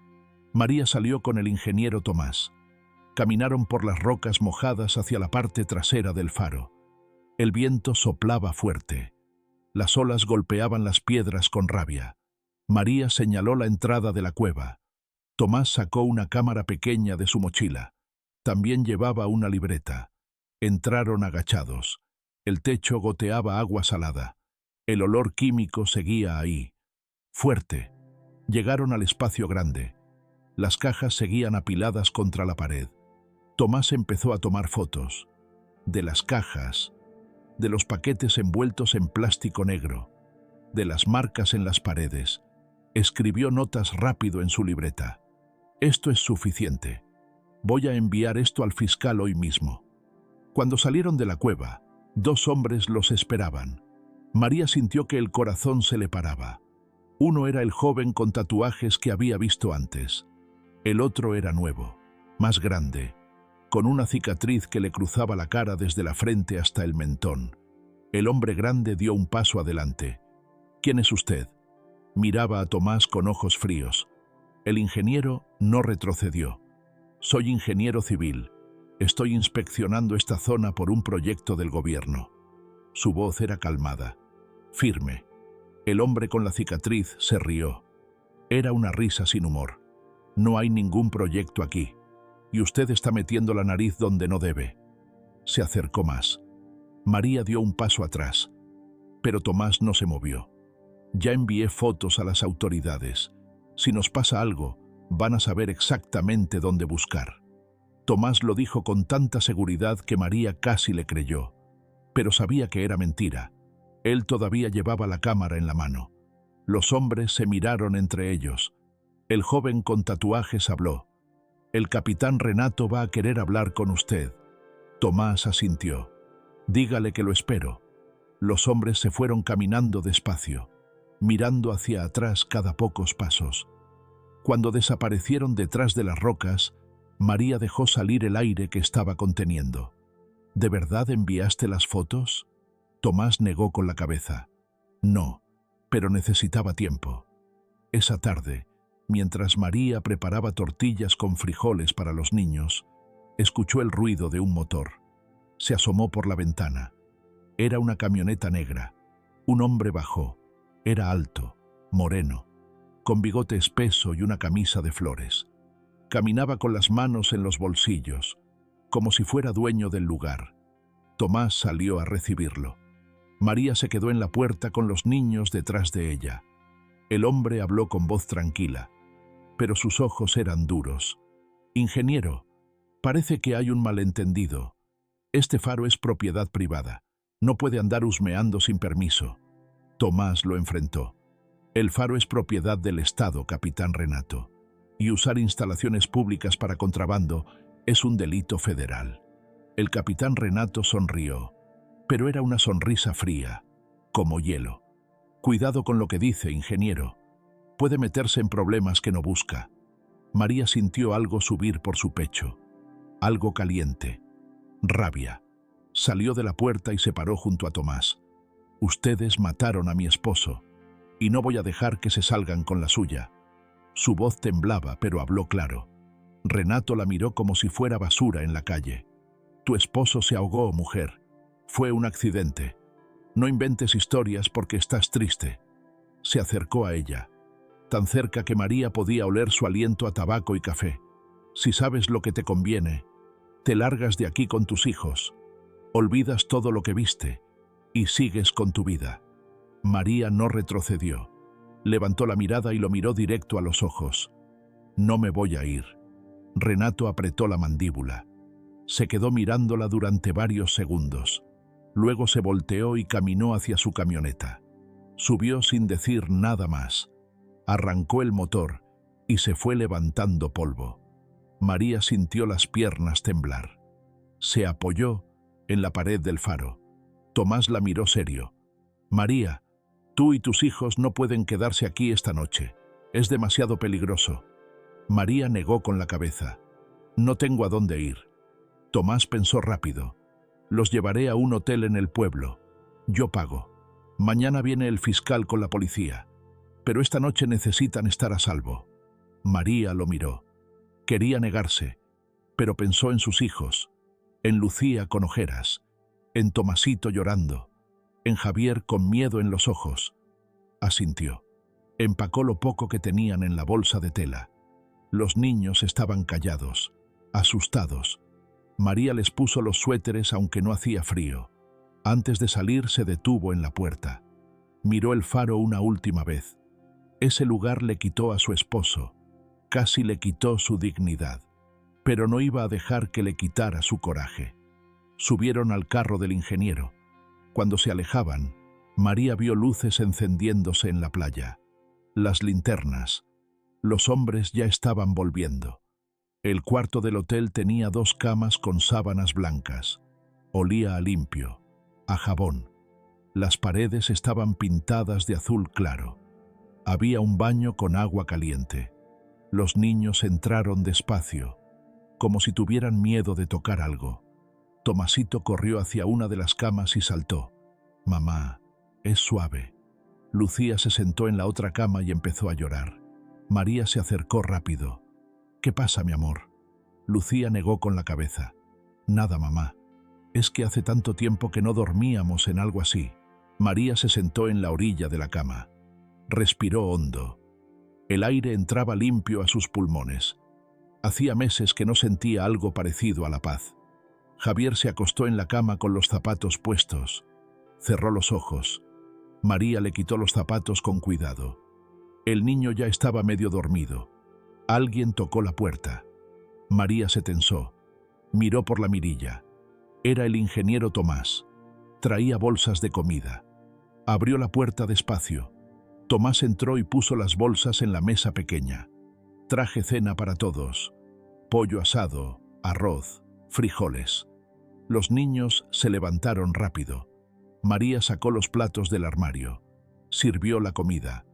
María salió con el ingeniero Tomás. Caminaron por las rocas mojadas hacia la parte trasera del faro. El viento soplaba fuerte. Las olas golpeaban las piedras con rabia. María señaló la entrada de la cueva. Tomás sacó una cámara pequeña de su mochila. También llevaba una libreta. Entraron agachados. El techo goteaba agua salada. El olor químico seguía ahí. Fuerte. Llegaron al espacio grande. Las cajas seguían apiladas contra la pared. Tomás empezó a tomar fotos. De las cajas, de los paquetes envueltos en plástico negro, de las marcas en las paredes. Escribió notas rápido en su libreta. «Esto es suficiente. Voy a enviar esto al fiscal hoy mismo». Cuando salieron de la cueva, dos hombres los esperaban. María sintió que el corazón se le paraba. Uno era el joven con tatuajes que había visto antes. El otro era nuevo, más grande, con una cicatriz que le cruzaba la cara desde la frente hasta el mentón. El hombre grande dio un paso adelante. «¿Quién es usted?». Miraba a Tomás con ojos fríos. El ingeniero no retrocedió. «Soy ingeniero civil. Estoy inspeccionando esta zona por un proyecto del gobierno». Su voz era calmada, firme. El hombre con la cicatriz se rió. Era una risa sin humor. «No hay ningún proyecto aquí. Y usted está metiendo la nariz donde no debe». Se acercó más. María dio un paso atrás, pero Tomás no se movió. «Ya envié fotos a las autoridades. Si nos pasa algo, van a saber exactamente dónde buscar». Tomás lo dijo con tanta seguridad que María casi le creyó, pero sabía que era mentira. Él todavía llevaba la cámara en la mano. Los hombres se miraron entre ellos. El joven con tatuajes habló. «El capitán Renato va a querer hablar con usted». Tomás asintió. «Dígale que lo espero». Los hombres se fueron caminando despacio, mirando hacia atrás cada pocos pasos. Cuando desaparecieron detrás de las rocas, María dejó salir el aire que estaba conteniendo. «¿De verdad enviaste las fotos?». Tomás negó con la cabeza. «No, pero necesitaba tiempo». Esa tarde, mientras María preparaba tortillas con frijoles para los niños, escuchó el ruido de un motor. Se asomó por la ventana. Era una camioneta negra. Un hombre bajó. Era alto, moreno, con bigote espeso y una camisa de flores. Caminaba con las manos en los bolsillos, como si fuera dueño del lugar. Tomás salió a recibirlo. María se quedó en la puerta con los niños detrás de ella. El hombre habló con voz tranquila. pero sus ojos eran duros. «Ingeniero, parece que hay un malentendido. Este faro es propiedad privada. No puede andar husmeando sin permiso». Tomás lo enfrentó. «El faro es propiedad del Estado, capitán Renato, y usar instalaciones públicas para contrabando es un delito federal». El capitán Renato sonrió, pero era una sonrisa fría, como hielo. «Cuidado con lo que dice, ingeniero. Puede meterse en problemas que no busca». María sintió algo subir por su pecho, algo caliente, rabia. Salió de la puerta y se paró junto a Tomás. «Ustedes mataron a mi esposo, y no voy a dejar que se salgan con la suya». Su voz temblaba, pero habló claro. Renato la miró como si fuera basura en la calle. «Tu esposo se ahogó, mujer. Fue un accidente. No inventes historias porque estás triste». Se acercó a ella, tan cerca que María podía oler su aliento a tabaco y café. «Si sabes lo que te conviene, te largas de aquí con tus hijos, olvidas todo lo que viste y sigues con tu vida». María no retrocedió. Levantó la mirada y lo miró directo a los ojos. «No me voy a ir». Renato apretó la mandíbula. Se quedó mirándola durante varios segundos. Luego se volteó y caminó hacia su camioneta. Subió sin decir nada más. Arrancó el motor y se fue levantando polvo. María sintió las piernas temblar. Se apoyó en la pared del faro. Tomás la miró serio. «María, tú y tus hijos no pueden quedarse aquí esta noche. Es demasiado peligroso». María negó con la cabeza. «No tengo a dónde ir». Tomás pensó rápido. «Los llevaré a un hotel en el pueblo. Yo pago. Mañana viene el fiscal con la policía. Pero esta noche necesitan estar a salvo». María lo miró. Quería negarse, pero pensó en sus hijos, en Lucía con ojeras, en Tomasito llorando, en Javier con miedo en los ojos. Asintió. Empacó lo poco que tenían en la bolsa de tela. Los niños estaban callados, asustados. María les puso los suéteres aunque no hacía frío. Antes de salir se detuvo en la puerta. Miró el faro una última vez. Ese lugar le quitó a su esposo, casi le quitó su dignidad, pero no iba a dejar que le quitara su coraje. Subieron al carro del ingeniero. Cuando se alejaban, María vio luces encendiéndose en la playa. Las linternas. Los hombres ya estaban volviendo. El cuarto del hotel tenía 2 camas con sábanas blancas. Olía a limpio, a jabón. Las paredes estaban pintadas de azul claro. Había un baño con agua caliente. Los niños entraron despacio, como si tuvieran miedo de tocar algo. Tomasito corrió hacia una de las camas y saltó. «Mamá, es suave». Lucía se sentó en la otra cama y empezó a llorar. María se acercó rápido. «¿Qué pasa, mi amor?». Lucía negó con la cabeza. «Nada, mamá. Es que hace tanto tiempo que no dormíamos en algo así». María se sentó en la orilla de la cama. Respiró hondo. El aire entraba limpio a sus pulmones. Hacía meses que no sentía algo parecido a la paz. Javier se acostó en la cama con los zapatos puestos. Cerró los ojos. María le quitó los zapatos con cuidado. El niño ya estaba medio dormido. Alguien tocó la puerta. María se tensó. Miró por la mirilla. Era el ingeniero Tomás. Traía bolsas de comida. Abrió la puerta despacio. Tomás entró y puso las bolsas en la mesa pequeña. «Traje cena para todos. Pollo asado, arroz, frijoles». Los niños se levantaron rápido. María sacó los platos del armario. Sirvió la comida.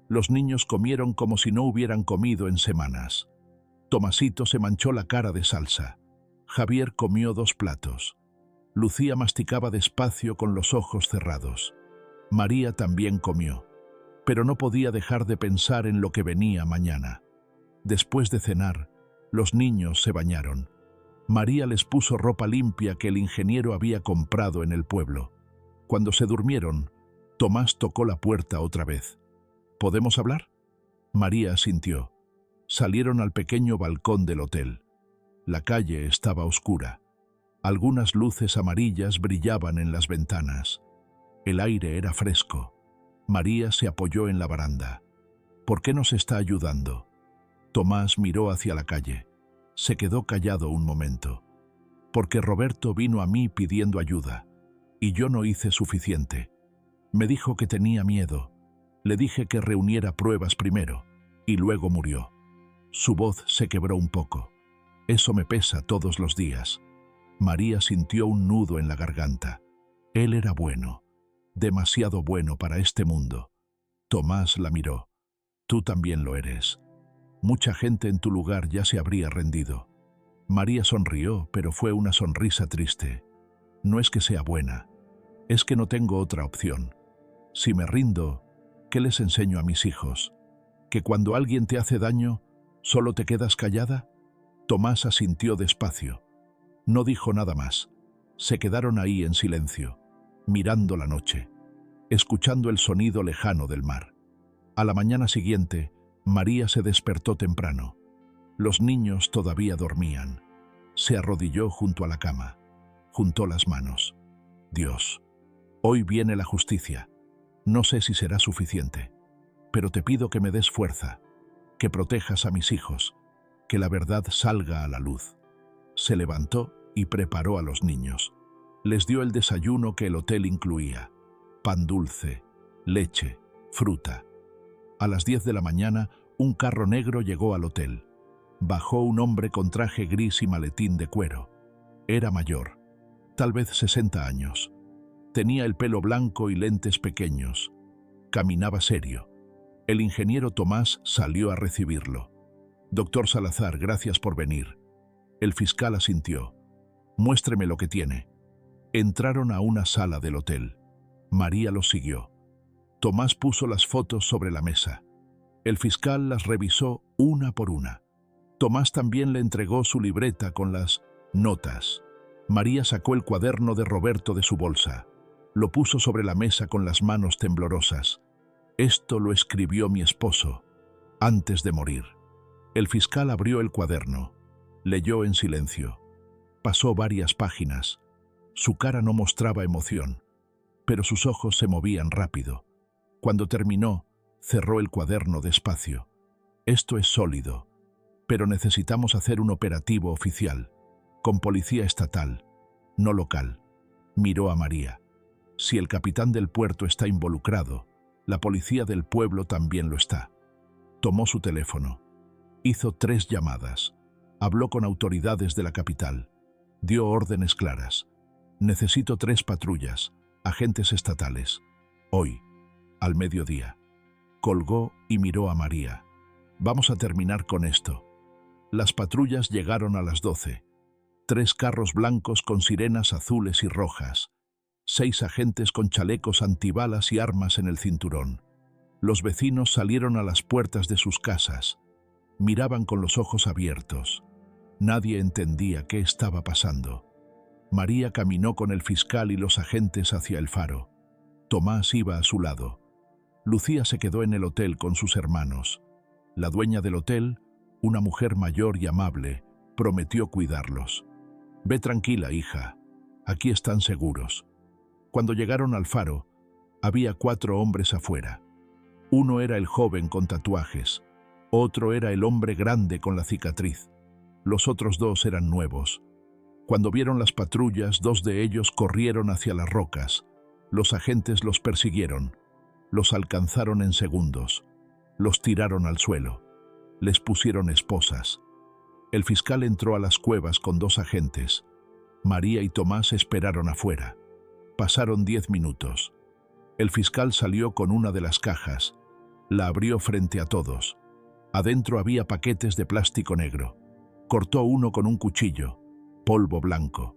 Los niños comieron como si no hubieran comido en semanas. Tomasito se manchó la cara de salsa. Javier comió 2 platos. Lucía masticaba despacio con los ojos cerrados. María también comió, pero no podía dejar de pensar en lo que venía mañana. Después de cenar, los niños se bañaron. María les puso ropa limpia que el ingeniero había comprado en el pueblo. Cuando se durmieron, Tomás tocó la puerta otra vez. «¿Podemos hablar?». María asintió. Salieron al pequeño balcón del hotel. La calle estaba oscura. Algunas luces amarillas brillaban en las ventanas. El aire era fresco. María se apoyó en la baranda. «¿Por qué nos está ayudando?». Tomás miró hacia la calle. Se quedó callado un momento. Porque Roberto vino a mí pidiendo ayuda, y yo no hice suficiente. Me dijo que tenía miedo. Le dije que reuniera pruebas primero, y luego murió. Su voz se quebró un poco. Eso me pesa todos los días. María sintió un nudo en la garganta. Él era bueno, demasiado bueno para este mundo. Tomás la miró. Tú también lo eres. Mucha gente en tu lugar ya se habría rendido. María sonrió, pero fue una sonrisa triste. No es que sea buena, es que no tengo otra opción. Si me rindo, ¿qué les enseño a mis hijos? ¿Que cuando alguien te hace daño, solo te quedas callada? Tomás asintió despacio. No dijo nada más. Se quedaron ahí en silencio, mirando la noche, escuchando el sonido lejano del mar. A la mañana siguiente, María se despertó temprano. Los niños todavía dormían. Se arrodilló junto a la cama. Juntó las manos. Dios, hoy viene la justicia. No sé si será suficiente, pero te pido que me des fuerza, que protejas a mis hijos, que la verdad salga a la luz. Se levantó y preparó a los niños. Les dio el desayuno que el hotel incluía: pan dulce, leche, fruta. A las 10 de la mañana, un carro negro llegó al hotel. Bajó un hombre con traje gris y maletín de cuero. Era mayor, tal vez 60 años. Tenía el pelo blanco y lentes pequeños. Caminaba serio. El ingeniero Tomás salió a recibirlo. Doctor Salazar, gracias por venir. El fiscal asintió. Muéstreme lo que tiene. Entraron a una sala del hotel. María los siguió. Tomás puso las fotos sobre la mesa. El fiscal las revisó una por una. Tomás también le entregó su libreta con las notas. María sacó el cuaderno de Roberto de su bolsa. Lo puso sobre la mesa con las manos temblorosas. Esto lo escribió mi esposo, antes de morir. El fiscal abrió el cuaderno. Leyó en silencio. Pasó varias páginas. Su cara no mostraba emoción, pero sus ojos se movían rápido. Cuando terminó, cerró el cuaderno despacio. Esto es sólido, pero necesitamos hacer un operativo oficial, con policía estatal, no local. Miró a María. Si el capitán del puerto está involucrado, la policía del pueblo también lo está. Tomó su teléfono. Hizo 3 llamadas. Habló con autoridades de la capital. Dio órdenes claras. Necesito 3 patrullas, agentes estatales. Hoy, al mediodía. Colgó y miró a María. Vamos a terminar con esto. Las patrullas llegaron a las 12. 3 carros blancos con sirenas azules y rojas. 6 agentes con chalecos antibalas y armas en el cinturón. Los vecinos salieron a las puertas de sus casas. Miraban con los ojos abiertos. Nadie entendía qué estaba pasando. María caminó con el fiscal y los agentes hacia el faro. Tomás iba a su lado. Lucía se quedó en el hotel con sus hermanos. La dueña del hotel, una mujer mayor y amable, prometió cuidarlos. Ve tranquila, hija. Aquí están seguros. Cuando llegaron al faro, había 4 hombres afuera. Uno era el joven con tatuajes. Otro era el hombre grande con la cicatriz. Los otros 2 eran nuevos. Cuando vieron las patrullas, 2 de ellos corrieron hacia las rocas. Los agentes los persiguieron. Los alcanzaron en segundos. Los tiraron al suelo. Les pusieron esposas. El fiscal entró a las cuevas con 2 agentes. María y Tomás esperaron afuera. Pasaron 10 minutos. El fiscal salió con una de las cajas. La abrió frente a todos. Adentro había paquetes de plástico negro. Cortó uno con un cuchillo. Polvo blanco.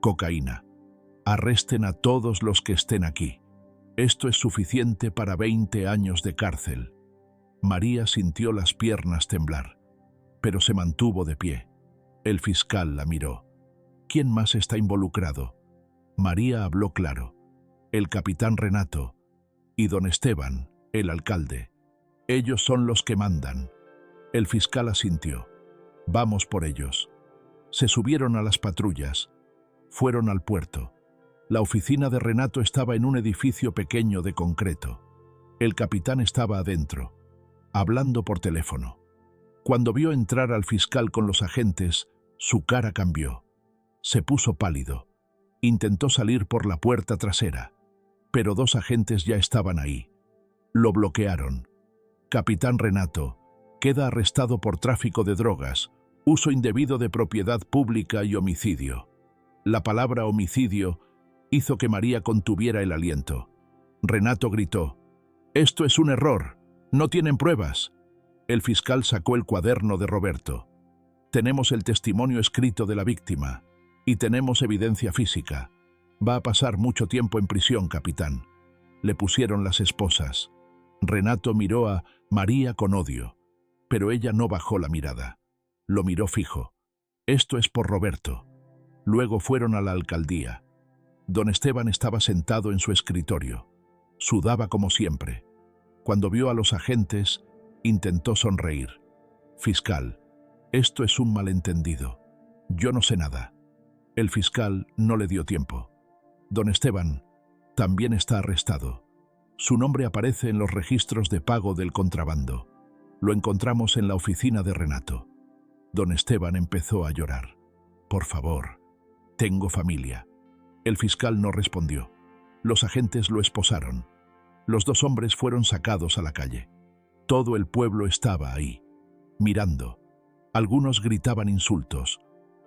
Cocaína. Arresten a todos los que estén aquí. Esto es suficiente para 20 años de cárcel. María sintió las piernas temblar, pero se mantuvo de pie. El fiscal la miró. ¿Quién más está involucrado? María habló claro. El capitán Renato y don Esteban, el alcalde. Ellos son los que mandan. El fiscal asintió. Vamos por ellos. Se subieron a las patrullas. Fueron al puerto. La oficina de Renato estaba en un edificio pequeño de concreto. El capitán estaba adentro, hablando por teléfono. Cuando vio entrar al fiscal con los agentes, su cara cambió. Se puso pálido. Intentó salir por la puerta trasera, pero 2 agentes ya estaban ahí. Lo bloquearon. Capitán Renato, queda arrestado por tráfico de drogas, uso indebido de propiedad pública y homicidio. La palabra homicidio hizo que María contuviera el aliento. Renato gritó: «Esto es un error. No tienen pruebas». El fiscal sacó el cuaderno de Roberto. «Tenemos el testimonio escrito de la víctima y tenemos evidencia física. Va a pasar mucho tiempo en prisión, capitán». Le pusieron las esposas. Renato miró a María con odio, pero ella no bajó la mirada. Lo miró fijo. «Esto es por Roberto». Luego fueron a la alcaldía. Don Esteban estaba sentado en su escritorio. Sudaba como siempre. Cuando vio a los agentes, intentó sonreír. «Fiscal, esto es un malentendido. Yo no sé nada». El fiscal no le dio tiempo. «Don Esteban también está arrestado. Su nombre aparece en los registros de pago del contrabando. Lo encontramos en la oficina de Renato». Don Esteban empezó a llorar. «Por favor, tengo familia». El fiscal no respondió. Los agentes lo esposaron. Los 2 hombres fueron sacados a la calle. Todo el pueblo estaba ahí, mirando. Algunos gritaban insultos,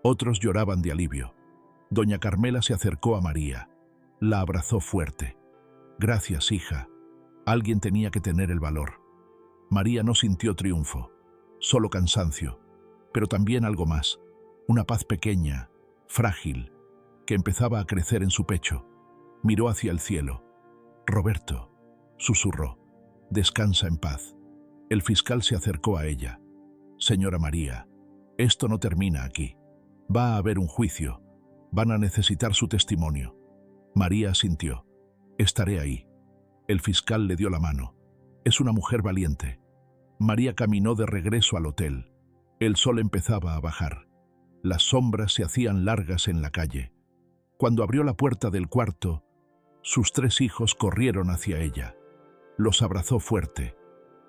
otros lloraban de alivio. Doña Carmela se acercó a María. La abrazó fuerte. «Gracias, hija. Alguien tenía que tener el valor». María no sintió triunfo, solo cansancio, pero también algo más, una paz pequeña, frágil, que empezaba a crecer en su pecho. Miró hacia el cielo. «Roberto», susurró, «descansa en paz». El fiscal se acercó a ella. «Señora María, esto no termina aquí. Va a haber un juicio. Van a necesitar su testimonio». María asintió. «Estaré ahí». El fiscal le dio la mano. «Es una mujer valiente». María caminó de regreso al hotel. El sol empezaba a bajar. Las sombras se hacían largas en la calle. Cuando abrió la puerta del cuarto, sus 3 hijos corrieron hacia ella. Los abrazó fuerte,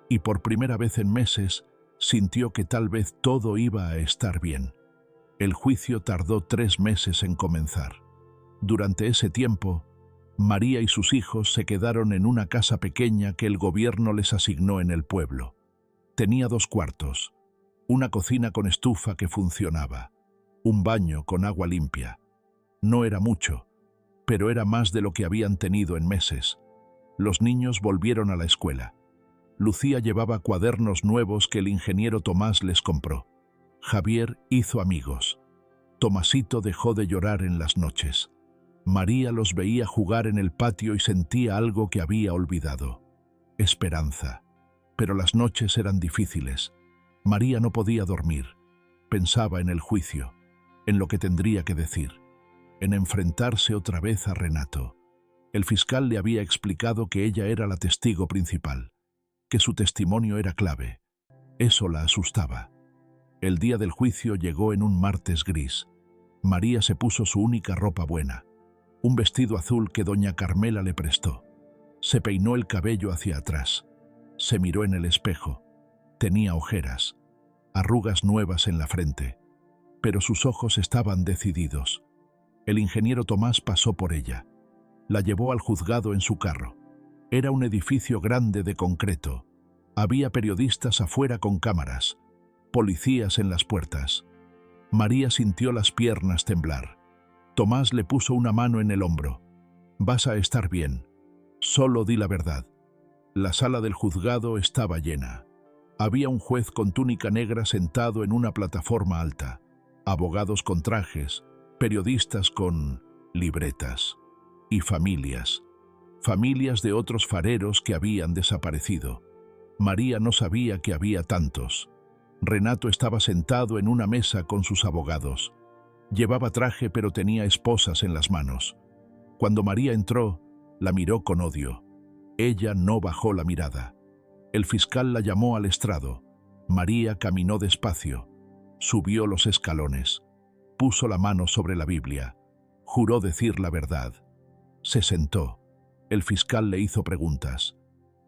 y por primera vez en meses sintió que tal vez todo iba a estar bien. El juicio tardó 3 meses en comenzar. Durante ese tiempo, María y sus hijos se quedaron en una casa pequeña que el gobierno les asignó en el pueblo. Tenía 2 cuartos, una cocina con estufa que funcionaba, un baño con agua limpia. No era mucho, pero era más de lo que habían tenido en meses. Los niños volvieron a la escuela. Lucía llevaba cuadernos nuevos que el ingeniero Tomás les compró. Javier hizo amigos. Tomasito dejó de llorar en las noches. María los veía jugar en el patio y sentía algo que había olvidado: esperanza. Pero las noches eran difíciles. María no podía dormir. Pensaba en el juicio, en lo que tendría que decir, en enfrentarse otra vez a Renato. El fiscal le había explicado que ella era la testigo principal, que su testimonio era clave. Eso la asustaba. El día del juicio llegó en un martes gris. María se puso su única ropa buena, un vestido azul que doña Carmela le prestó. Se peinó el cabello hacia atrás. Se miró en el espejo. Tenía ojeras, arrugas nuevas en la frente, pero sus ojos estaban decididos. El ingeniero Tomás pasó por ella. La llevó al juzgado en su carro. Era un edificio grande de concreto. Había periodistas afuera con cámaras, policías en las puertas. María sintió las piernas temblar. Tomás le puso una mano en el hombro. «Vas a estar bien. Solo di la verdad». La sala del juzgado estaba llena. Había un juez con túnica negra sentado en una plataforma alta, abogados con trajes, periodistas con libretas y familias de otros fareros que habían desaparecido. María no sabía que había tantos. Renato estaba sentado en una mesa con sus abogados. Llevaba traje pero tenía esposas en las manos. Cuando María entró, la miró con odio. Ella no bajó la mirada. El fiscal la llamó al estrado. María caminó despacio. Subió los escalones. Puso la mano sobre la Biblia. Juró decir la verdad. Se sentó. El fiscal le hizo preguntas.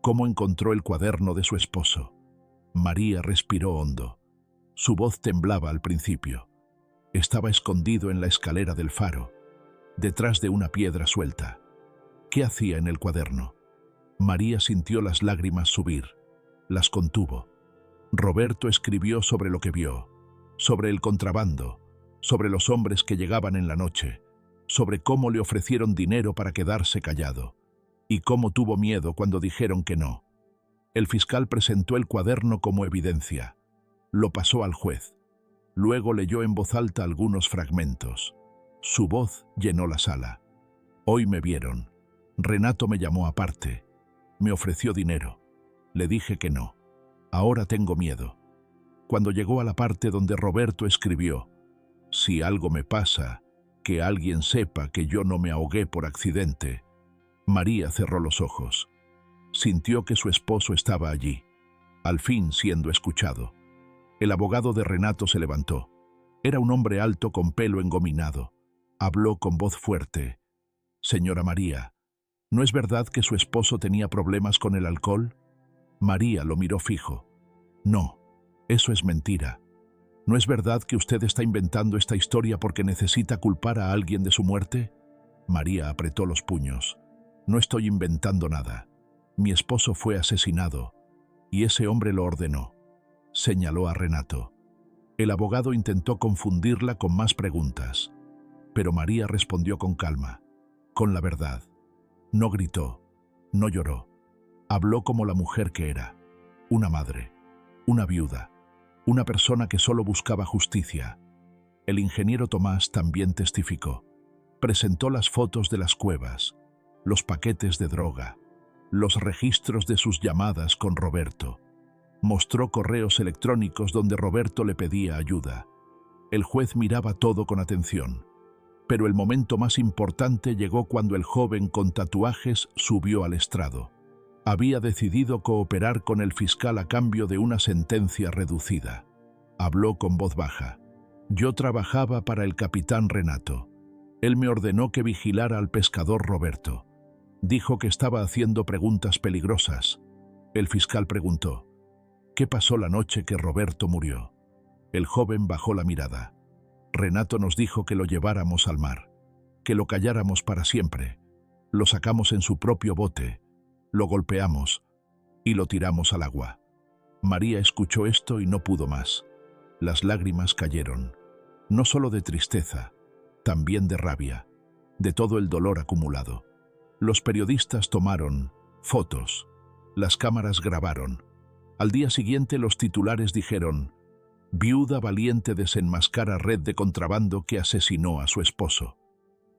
¿Cómo encontró el cuaderno de su esposo? María respiró hondo. Su voz temblaba al principio. Estaba escondido en la escalera del faro, detrás de una piedra suelta. ¿Qué hacía en el cuaderno? María sintió las lágrimas subir. Las contuvo. Roberto escribió sobre lo que vio, sobre el contrabando, sobre los hombres que llegaban en la noche, sobre cómo le ofrecieron dinero para quedarse callado, y cómo tuvo miedo cuando dijeron que no. El fiscal presentó el cuaderno como evidencia. Lo pasó al juez. Luego leyó en voz alta algunos fragmentos. Su voz llenó la sala. Hoy me vieron. Renato me llamó aparte. Me ofreció dinero. Le dije que no. Ahora tengo miedo. Cuando llegó a la parte donde Roberto escribió, si algo me pasa, que alguien sepa que yo no me ahogué por accidente, María cerró los ojos. Sintió que su esposo estaba allí, al fin siendo escuchado. El abogado de Renato se levantó. Era un hombre alto con pelo engominado. Habló con voz fuerte. Señora María, ¿no es verdad que su esposo tenía problemas con el alcohol? María lo miró fijo. No, eso es mentira. ¿No es verdad que usted está inventando esta historia porque necesita culpar a alguien de su muerte? María apretó los puños. No estoy inventando nada. Mi esposo fue asesinado, y ese hombre lo ordenó. Señaló a Renato. El abogado intentó confundirla con más preguntas, pero María respondió con calma, con la verdad. No gritó, no lloró. Habló como la mujer que era, una madre, una viuda, una persona que solo buscaba justicia. El ingeniero Tomás también testificó. Presentó las fotos de las cuevas, los paquetes de droga, los registros de sus llamadas con Roberto. Mostró correos electrónicos donde Roberto le pedía ayuda. El juez miraba todo con atención, pero el momento más importante llegó cuando el joven con tatuajes subió al estrado. Había decidido cooperar con el fiscal a cambio de una sentencia reducida. Habló con voz baja. Yo trabajaba para el capitán Renato. Él me ordenó que vigilara al pescador Roberto. Dijo que estaba haciendo preguntas peligrosas. El fiscal preguntó, ¿qué pasó la noche que Roberto murió? El joven bajó la mirada. Renato nos dijo que lo lleváramos al mar, que lo calláramos para siempre. Lo sacamos en su propio bote, lo golpeamos y lo tiramos al agua. María escuchó esto y no pudo más. Las lágrimas cayeron, no solo de tristeza, también de rabia, de todo el dolor acumulado. Los periodistas tomaron fotos, las cámaras grabaron. Al día siguiente los titulares dijeron, viuda valiente desenmascara red de contrabando que asesinó a su esposo.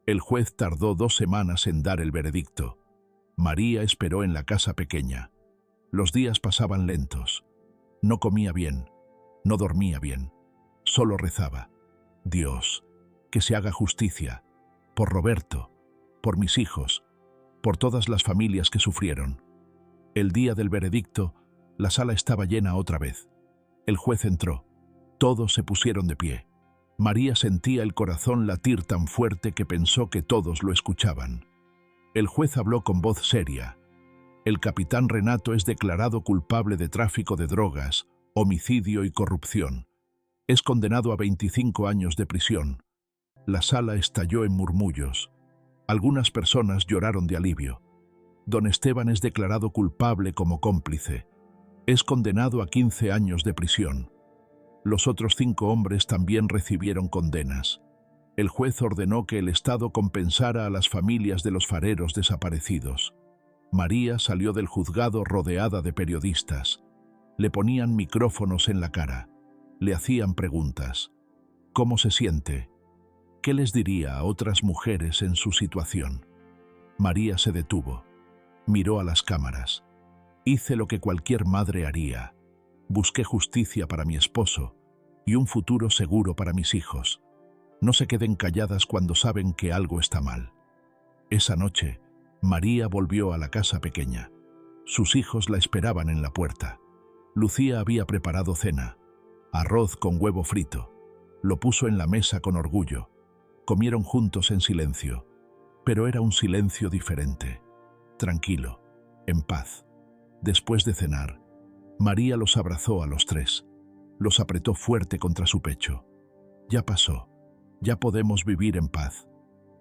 El juez tardó 2 semanas en dar el veredicto. María esperó en la casa pequeña. Los días pasaban lentos. No comía bien, no dormía bien. Solo rezaba. Dios, que se haga justicia, por Roberto, por mis hijos, por todas las familias que sufrieron. El día del veredicto, la sala estaba llena otra vez. El juez entró. Todos se pusieron de pie. María sentía el corazón latir tan fuerte que pensó que todos lo escuchaban. El juez habló con voz seria. El capitán Renato es declarado culpable de tráfico de drogas, homicidio y corrupción. Es condenado a 25 años de prisión. La sala estalló en murmullos. Algunas personas lloraron de alivio. Don Esteban es declarado culpable como cómplice. Es condenado a 15 años de prisión. Los otros 5 hombres también recibieron condenas. El juez ordenó que el Estado compensara a las familias de los fareros desaparecidos. María salió del juzgado rodeada de periodistas. Le ponían micrófonos en la cara. Le hacían preguntas. ¿Cómo se siente? ¿Qué les diría a otras mujeres en su situación? María se detuvo. Miró a las cámaras. Hice lo que cualquier madre haría. Busqué justicia para mi esposo y un futuro seguro para mis hijos. No se queden calladas cuando saben que algo está mal. Esa noche, María volvió a la casa pequeña. Sus hijos la esperaban en la puerta. Lucía había preparado cena, arroz con huevo frito. Lo puso en la mesa con orgullo. Comieron juntos en silencio, pero era un silencio diferente, tranquilo, en paz. Después de cenar, María los abrazó a los 3. Los apretó fuerte contra su pecho. Ya pasó. Ya podemos vivir en paz.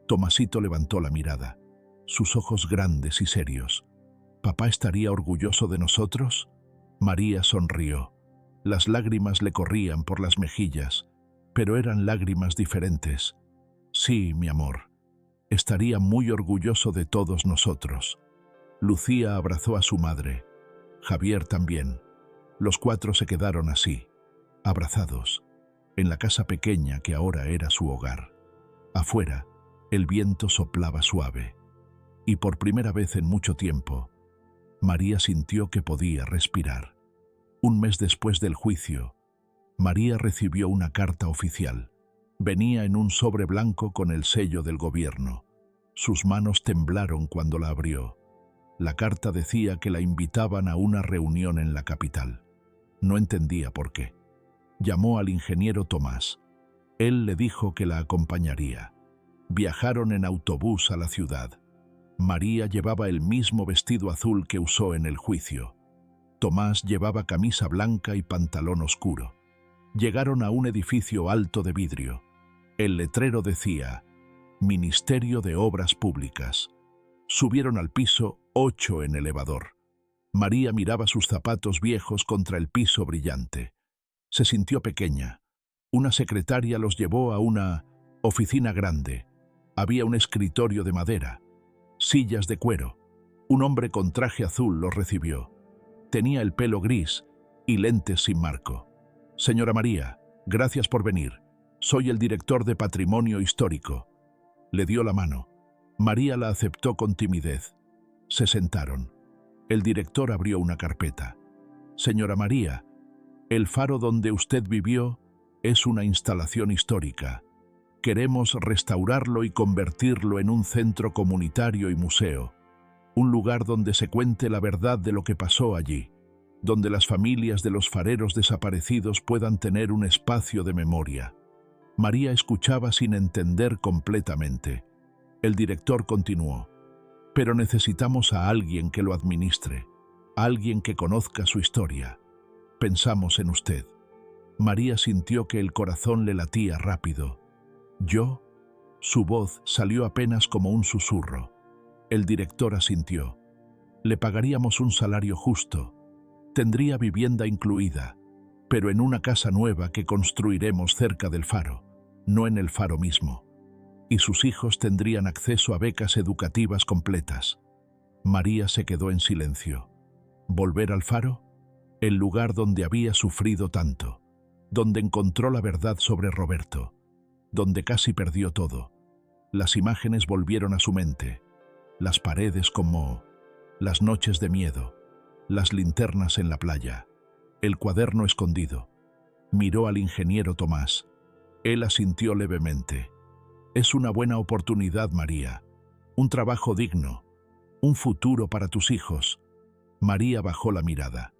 Tomasito levantó la mirada, sus ojos grandes y serios. ¿Papá estaría orgulloso de nosotros? María sonrió. Las lágrimas le corrían por las mejillas, pero eran lágrimas diferentes. Sí, mi amor. Estaría muy orgulloso de todos nosotros. Lucía abrazó a su madre. Javier también. Los cuatro se quedaron así, abrazados, en la casa pequeña que ahora era su hogar. Afuera, el viento soplaba suave, y por primera vez en mucho tiempo, María sintió que podía respirar. Un mes después del juicio, María recibió una carta oficial. Venía en un sobre blanco con el sello del gobierno. Sus manos temblaron cuando la abrió. La carta decía que la invitaban a una reunión en la capital. No entendía por qué. Llamó al ingeniero Tomás. Él le dijo que la acompañaría. Viajaron en autobús a la ciudad. María llevaba el mismo vestido azul que usó en el juicio. Tomás llevaba camisa blanca y pantalón oscuro. Llegaron a un edificio alto de vidrio. El letrero decía, Ministerio de Obras Públicas. Subieron al piso 8 en elevador. María miraba sus zapatos viejos contra el piso brillante. Se sintió pequeña. Una secretaria los llevó a una oficina grande. Había un escritorio de madera, sillas de cuero. Un hombre con traje azul los recibió. Tenía el pelo gris y lentes sin marco. Señora María, gracias por venir. Soy el director de Patrimonio Histórico. Le dio la mano. María la aceptó con timidez. Se sentaron. El director abrió una carpeta. Señora María, el faro donde usted vivió es una instalación histórica. Queremos restaurarlo y convertirlo en un centro comunitario y museo. Un lugar donde se cuente la verdad de lo que pasó allí, donde las familias de los fareros desaparecidos puedan tener un espacio de memoria. María escuchaba sin entender completamente. El director continuó. Pero necesitamos a alguien que lo administre, alguien que conozca su historia. Pensamos en usted. María sintió que el corazón le latía rápido. ¿Yo? Su voz salió apenas como un susurro. El director asintió. Le pagaríamos un salario justo. Tendría vivienda incluida, pero en una casa nueva que construiremos cerca del faro, no en el faro mismo. Y sus hijos tendrían acceso a becas educativas completas. María se quedó en silencio. ¿Volver al faro? El lugar donde había sufrido tanto, donde encontró la verdad sobre Roberto, donde casi perdió todo. Las imágenes volvieron a su mente, las paredes como las noches de miedo, las linternas en la playa, el cuaderno escondido. Miró al ingeniero Tomás. Él asintió levemente. Es una buena oportunidad, María. Un trabajo digno. Un futuro para tus hijos. María bajó la mirada.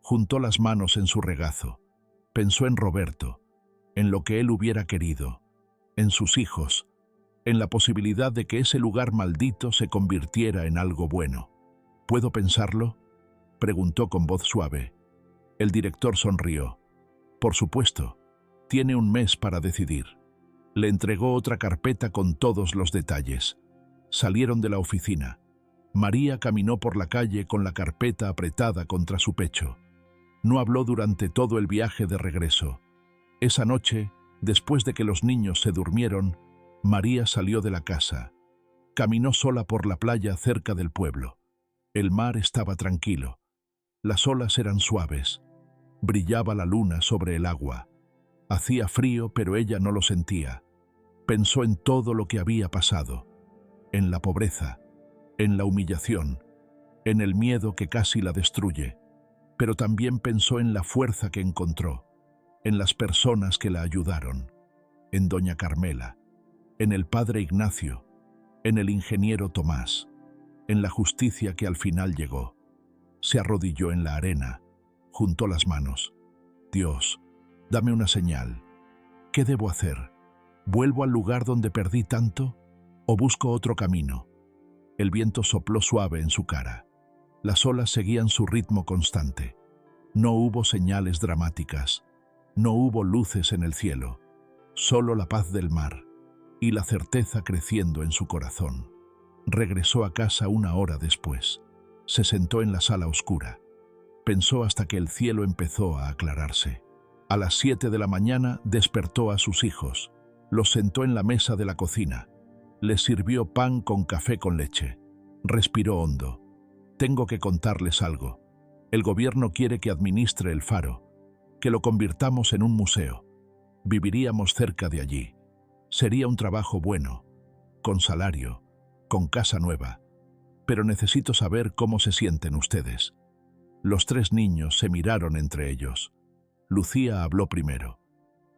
Juntó las manos en su regazo. Pensó en Roberto, en lo que él hubiera querido, en sus hijos, en la posibilidad de que ese lugar maldito se convirtiera en algo bueno. ¿Puedo pensarlo?, preguntó con voz suave. El director sonrió. Por supuesto, tiene un mes para decidir. Le entregó otra carpeta con todos los detalles. Salieron de la oficina. María caminó por la calle con la carpeta apretada contra su pecho. No habló durante todo el viaje de regreso. Esa noche, después de que los niños se durmieron, María salió de la casa. Caminó sola por la playa cerca del pueblo. El mar estaba tranquilo. Las olas eran suaves. Brillaba la luna sobre el agua. Hacía frío, pero ella no lo sentía. Pensó en todo lo que había pasado, en la pobreza, en la humillación, en el miedo que casi la destruye, pero también pensó en la fuerza que encontró, en las personas que la ayudaron, en doña Carmela, en el padre Ignacio, en el ingeniero Tomás, en la justicia que al final llegó. Se arrodilló en la arena, juntó las manos. Dios, dame una señal. ¿Qué debo hacer? ¿Vuelvo al lugar donde perdí tanto o busco otro camino? El viento sopló suave en su cara. Las olas seguían su ritmo constante. No hubo señales dramáticas. No hubo luces en el cielo, solo la paz del mar y la certeza creciendo en su corazón. Regresó a casa 1 hora después. Se sentó en la sala oscura. Pensó hasta que el cielo empezó a aclararse. A las 7 de la mañana despertó a sus hijos. Los sentó en la mesa de la cocina. Les sirvió pan con café con leche. Respiró hondo. Tengo que contarles algo. El gobierno quiere que administre el faro, que lo convirtamos en un museo. Viviríamos cerca de allí. Sería un trabajo bueno, con salario, con casa nueva. Pero necesito saber cómo se sienten ustedes. Los 3 niños se miraron entre ellos. Lucía habló primero.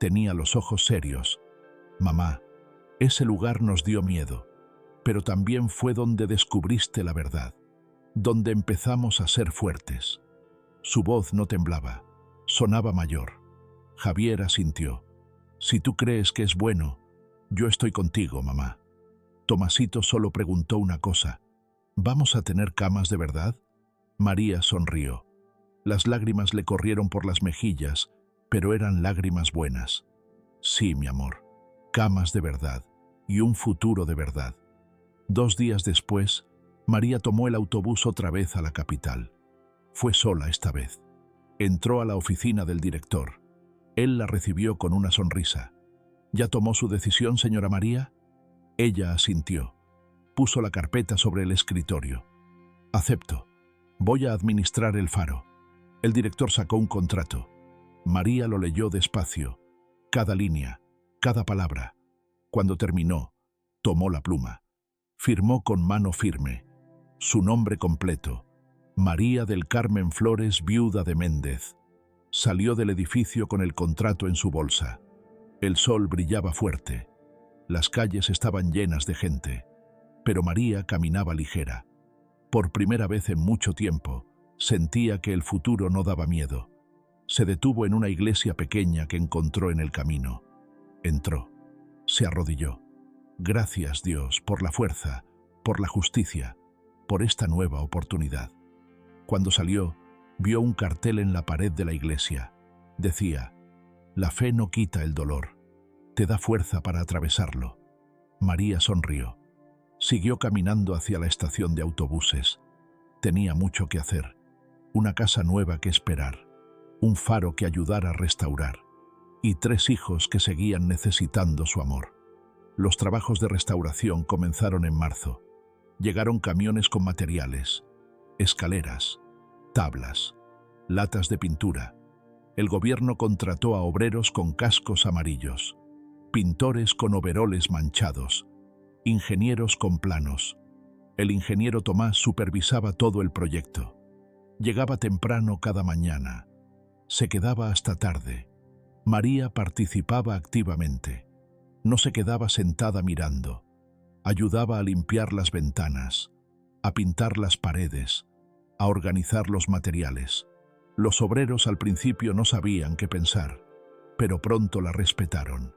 Tenía los ojos serios. Mamá, ese lugar nos dio miedo, pero también fue donde descubriste la verdad, donde empezamos a ser fuertes. Su voz no temblaba, sonaba mayor. Javier asintió. Si tú crees que es bueno, yo estoy contigo, mamá. Tomasito solo preguntó una cosa. ¿Vamos a tener camas de verdad? María sonrió. Las lágrimas le corrieron por las mejillas, pero eran lágrimas buenas. Sí, mi amor, camas de verdad y un futuro de verdad. 2 días después, María tomó el autobús otra vez a la capital. Fue sola esta vez. Entró a la oficina del director. Él la recibió con una sonrisa. ¿Ya tomó su decisión, señora María? Ella asintió. Puso la carpeta sobre el escritorio. Acepto. Voy a administrar el faro. El director sacó un contrato. María lo leyó despacio. Cada línea, cada palabra. Cuando terminó, tomó la pluma. Firmó con mano firme. Su nombre completo. María del Carmen Flores, viuda de Méndez. Salió del edificio con el contrato en su bolsa. El sol brillaba fuerte. Las calles estaban llenas de gente. Pero María caminaba ligera. Por primera vez en mucho tiempo, sentía que el futuro no daba miedo. Se detuvo en una iglesia pequeña que encontró en el camino. Entró. Se arrodilló. Gracias, Dios, por la fuerza, por la justicia, por esta nueva oportunidad. Cuando salió, vio un cartel en la pared de la iglesia. Decía: la fe no quita el dolor, te da fuerza para atravesarlo. María sonrió. Siguió caminando hacia la estación de autobuses. Tenía mucho que hacer, una casa nueva que esperar, un faro que ayudar a restaurar, y 3 hijos que seguían necesitando su amor. Los trabajos de restauración comenzaron en marzo. Llegaron camiones con materiales, escaleras, tablas, latas de pintura. El gobierno contrató a obreros con cascos amarillos, pintores con overoles manchados, ingenieros con planos. El ingeniero Tomás supervisaba todo el proyecto. Llegaba temprano cada mañana. Se quedaba hasta tarde. María participaba activamente. No se quedaba sentada mirando. Ayudaba a limpiar las ventanas, a pintar las paredes, a organizar los materiales. Los obreros al principio no sabían qué pensar, pero pronto la respetaron.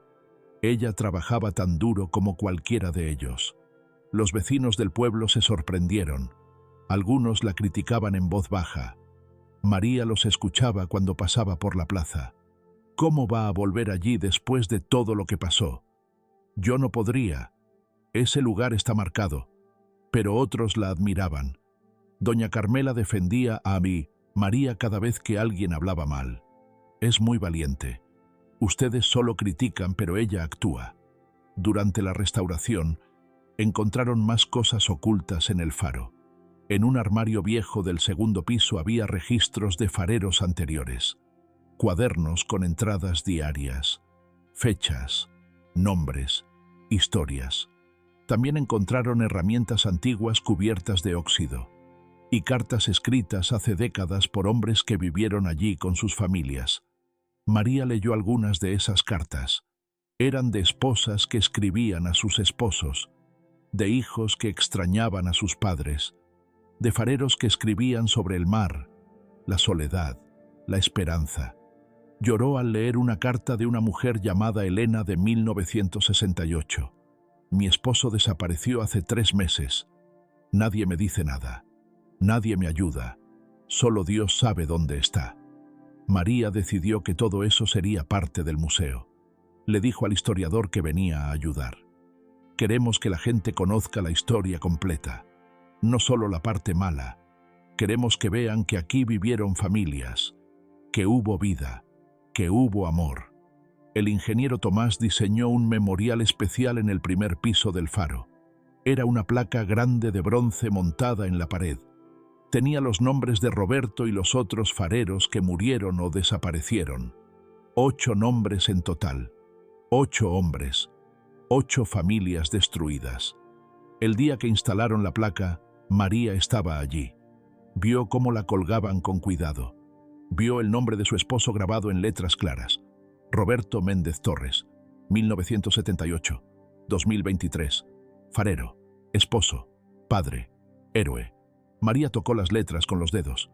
Ella trabajaba tan duro como cualquiera de ellos. Los vecinos del pueblo se sorprendieron. Algunos la criticaban en voz baja. María los escuchaba cuando pasaba por la plaza. ¿Cómo va a volver allí después de todo lo que pasó? Yo no podría. Ese lugar está marcado. Pero otros la admiraban. Doña Carmela defendía a María cada vez que alguien hablaba mal. Es muy valiente. Ustedes solo critican, pero ella actúa. Durante la restauración, encontraron más cosas ocultas en el faro. En un armario viejo del segundo piso había registros de fareros anteriores, cuadernos con entradas diarias, fechas, nombres, historias. También encontraron herramientas antiguas cubiertas de óxido y cartas escritas hace décadas por hombres que vivieron allí con sus familias. María leyó algunas de esas cartas. Eran de esposas que escribían a sus esposos, de hijos que extrañaban a sus padres, de fareros que escribían sobre el mar, la soledad, la esperanza. Lloró al leer una carta de una mujer llamada Elena de 1968. Mi esposo desapareció hace 3 meses. Nadie me dice nada. Nadie me ayuda. Solo Dios sabe dónde está. María decidió que todo eso sería parte del museo. Le dijo al historiador que venía a ayudar. Queremos que la gente conozca la historia completa, no solo la parte mala. Queremos que vean que aquí vivieron familias, que hubo vida, que hubo amor. El ingeniero Tomás diseñó un memorial especial en el primer piso del faro. Era una placa grande de bronce montada en la pared. Tenía los nombres de Roberto y los otros fareros que murieron o desaparecieron. 8 nombres en total. 8 hombres. 8 familias destruidas. El día que instalaron la placa, María estaba allí. Vio cómo la colgaban con cuidado. Vio el nombre de su esposo grabado en letras claras. Roberto Méndez Torres, 1978, 2023. Farero, esposo, padre, héroe. María tocó las letras con los dedos.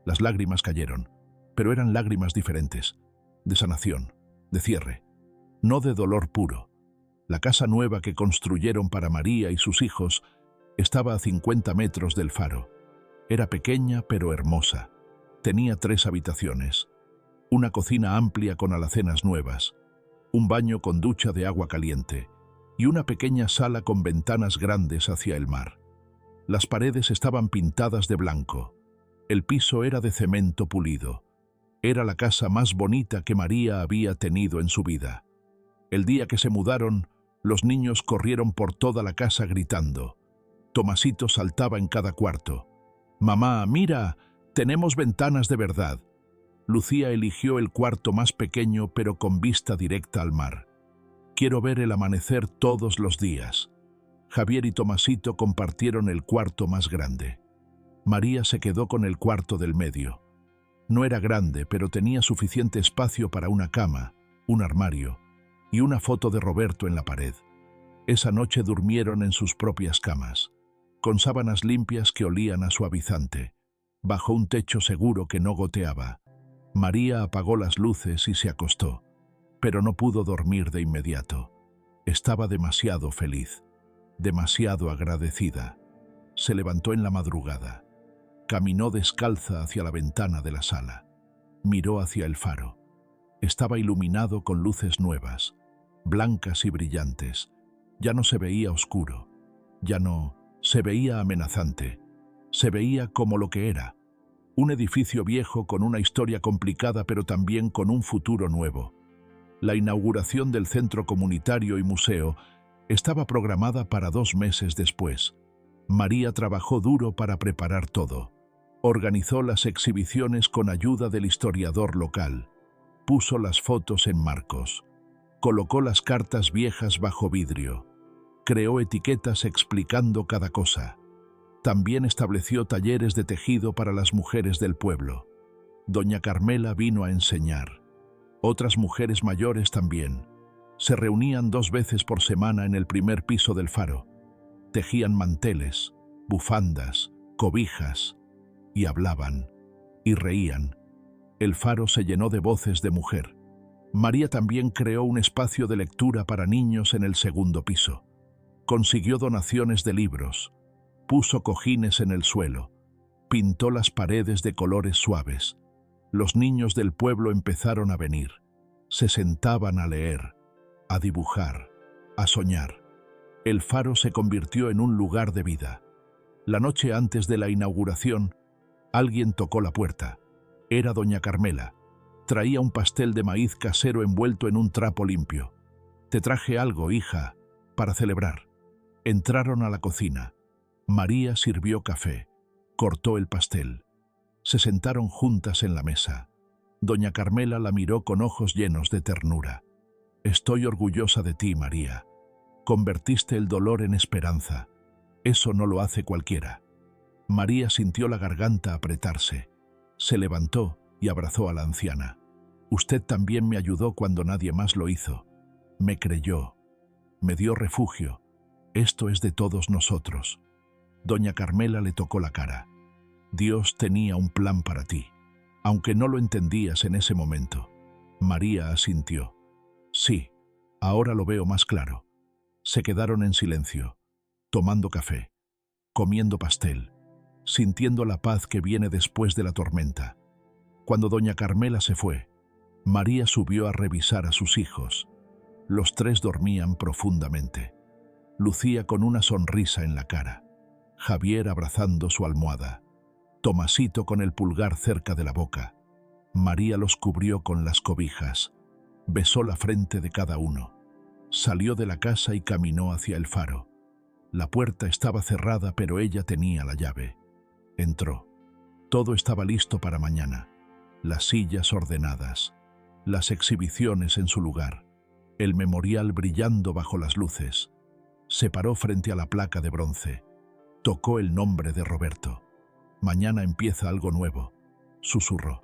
Las lágrimas cayeron, pero eran lágrimas diferentes, de sanación, de cierre, no de dolor puro. La casa nueva que construyeron para María y sus hijos estaba a 50 metros del faro. Era pequeña pero hermosa. Tenía 3 habitaciones, una cocina amplia con alacenas nuevas, un baño con ducha de agua caliente y una pequeña sala con ventanas grandes hacia el mar. Las paredes estaban pintadas de blanco. El piso era de cemento pulido. Era la casa más bonita que María había tenido en su vida. El día que se mudaron, los niños corrieron por toda la casa gritando. Tomasito saltaba en cada cuarto. «Mamá, mira, tenemos ventanas de verdad». Lucía eligió el cuarto más pequeño pero con vista directa al mar. «Quiero ver el amanecer todos los días». Javier y Tomasito compartieron el cuarto más grande. María se quedó con el cuarto del medio. No era grande, pero tenía suficiente espacio para una cama, un armario y una foto de Roberto en la pared. Esa noche durmieron en sus propias camas, con sábanas limpias que olían a suavizante, bajo un techo seguro que no goteaba. María apagó las luces y se acostó, pero no pudo dormir de inmediato. Estaba demasiado feliz, demasiado agradecida. Se levantó en la madrugada. Caminó descalza hacia la ventana de la sala. Miró hacia el faro. Estaba iluminado con luces nuevas, blancas y brillantes. Ya no se veía oscuro. Ya no se veía amenazante. Se veía como lo que era. Un edificio viejo con una historia complicada pero también con un futuro nuevo. La inauguración del centro comunitario y museo estaba programada para 2 meses después. María trabajó duro para preparar todo. Organizó las exhibiciones con ayuda del historiador local. Puso las fotos en marcos. Colocó las cartas viejas bajo vidrio. Creó etiquetas explicando cada cosa. También estableció talleres de tejido para las mujeres del pueblo. Doña Carmela vino a enseñar. Otras mujeres mayores también. Se reunían 2 veces por semana en el primer piso del faro. Tejían manteles, bufandas, cobijas, y hablaban, y reían. El faro se llenó de voces de mujer. María también creó un espacio de lectura para niños en el segundo piso. Consiguió donaciones de libros, puso cojines en el suelo, pintó las paredes de colores suaves. Los niños del pueblo empezaron a venir. Se sentaban a leer, a dibujar, a soñar. El faro se convirtió en un lugar de vida. La noche antes de la inauguración, alguien tocó la puerta. Era doña Carmela. Traía un pastel de maíz casero envuelto en un trapo limpio. «Te traje algo, hija, para celebrar». Entraron a la cocina. María sirvió café, cortó el pastel. Se sentaron juntas en la mesa. Doña Carmela la miró con ojos llenos de ternura. «Estoy orgullosa de ti, María. Convertiste el dolor en esperanza. Eso no lo hace cualquiera». María sintió la garganta apretarse. Se levantó y abrazó a la anciana. «Usted también me ayudó cuando nadie más lo hizo. Me creyó. Me dio refugio. Esto es de todos nosotros». Doña Carmela le tocó la cara. «Dios tenía un plan para ti, aunque no lo entendías en ese momento». María asintió. «Sí, ahora lo veo más claro». Se quedaron en silencio, tomando café, comiendo pastel, sintiendo la paz que viene después de la tormenta. Cuando doña Carmela se fue, María subió a revisar a sus hijos. Los tres dormían profundamente. Lucía con una sonrisa en la cara, Javier abrazando su almohada, Tomasito con el pulgar cerca de la boca. María los cubrió con las cobijas, besó la frente de cada uno. Salió de la casa y caminó hacia el faro. La puerta estaba cerrada, pero ella tenía la llave. Entró. Todo estaba listo para mañana. Las sillas ordenadas, las exhibiciones en su lugar, el memorial brillando bajo las luces. Se paró frente a la placa de bronce. Tocó el nombre de Roberto. Mañana empieza algo nuevo, susurró.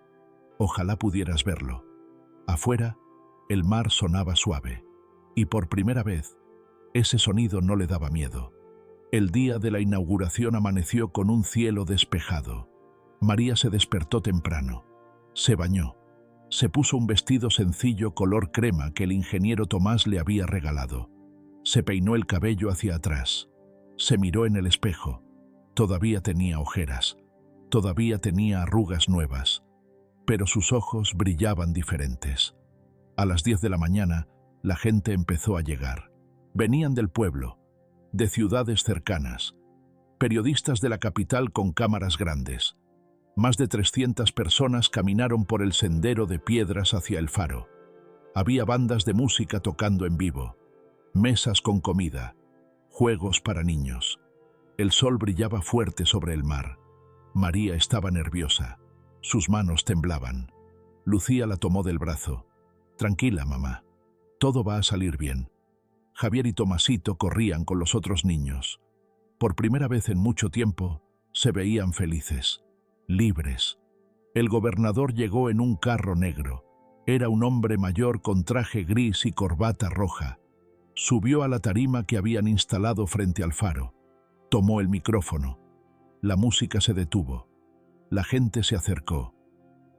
Ojalá pudieras verlo. Afuera, el mar sonaba suave, y por primera vez, ese sonido no le daba miedo. El día de la inauguración amaneció con un cielo despejado. María se despertó temprano. Se bañó. Se puso un vestido sencillo color crema que el ingeniero Tomás le había regalado. Se peinó el cabello hacia atrás. Se miró en el espejo. Todavía tenía ojeras. Todavía tenía arrugas nuevas. Pero sus ojos brillaban diferentes. A las 10 de la mañana, la gente empezó a llegar. Venían del pueblo, de ciudades cercanas, periodistas de la capital con cámaras grandes. Más de 300 personas caminaron por el sendero de piedras hacia el faro. Había bandas de música tocando en vivo, mesas con comida, juegos para niños. El sol brillaba fuerte sobre el mar. María estaba nerviosa. Sus manos temblaban. Lucía la tomó del brazo. Tranquila, mamá. Todo va a salir bien. Javier y Tomasito corrían con los otros niños. Por primera vez en mucho tiempo, se veían felices, libres. El gobernador llegó en un carro negro. Era un hombre mayor con traje gris y corbata roja. Subió a la tarima que habían instalado frente al faro. Tomó el micrófono. La música se detuvo. La gente se acercó.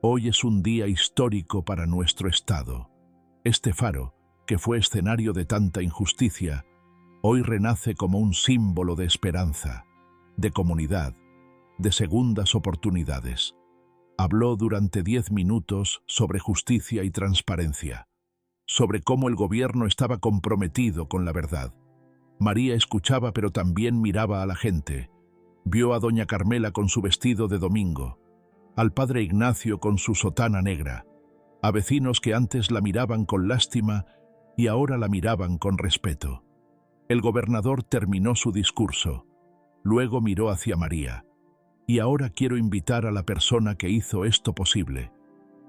Hoy es un día histórico para nuestro estado. Este faro, que fue escenario de tanta injusticia, hoy renace como un símbolo de esperanza, de comunidad, de segundas oportunidades. Habló durante 10 minutos sobre justicia y transparencia, sobre cómo el gobierno estaba comprometido con la verdad. María escuchaba, pero también miraba a la gente. Vio a doña Carmela con su vestido de domingo, al padre Ignacio con su sotana negra, a vecinos que antes la miraban con lástima y ahora la miraban con respeto. El gobernador terminó su discurso. Luego miró hacia María. Y ahora quiero invitar a la persona que hizo esto posible,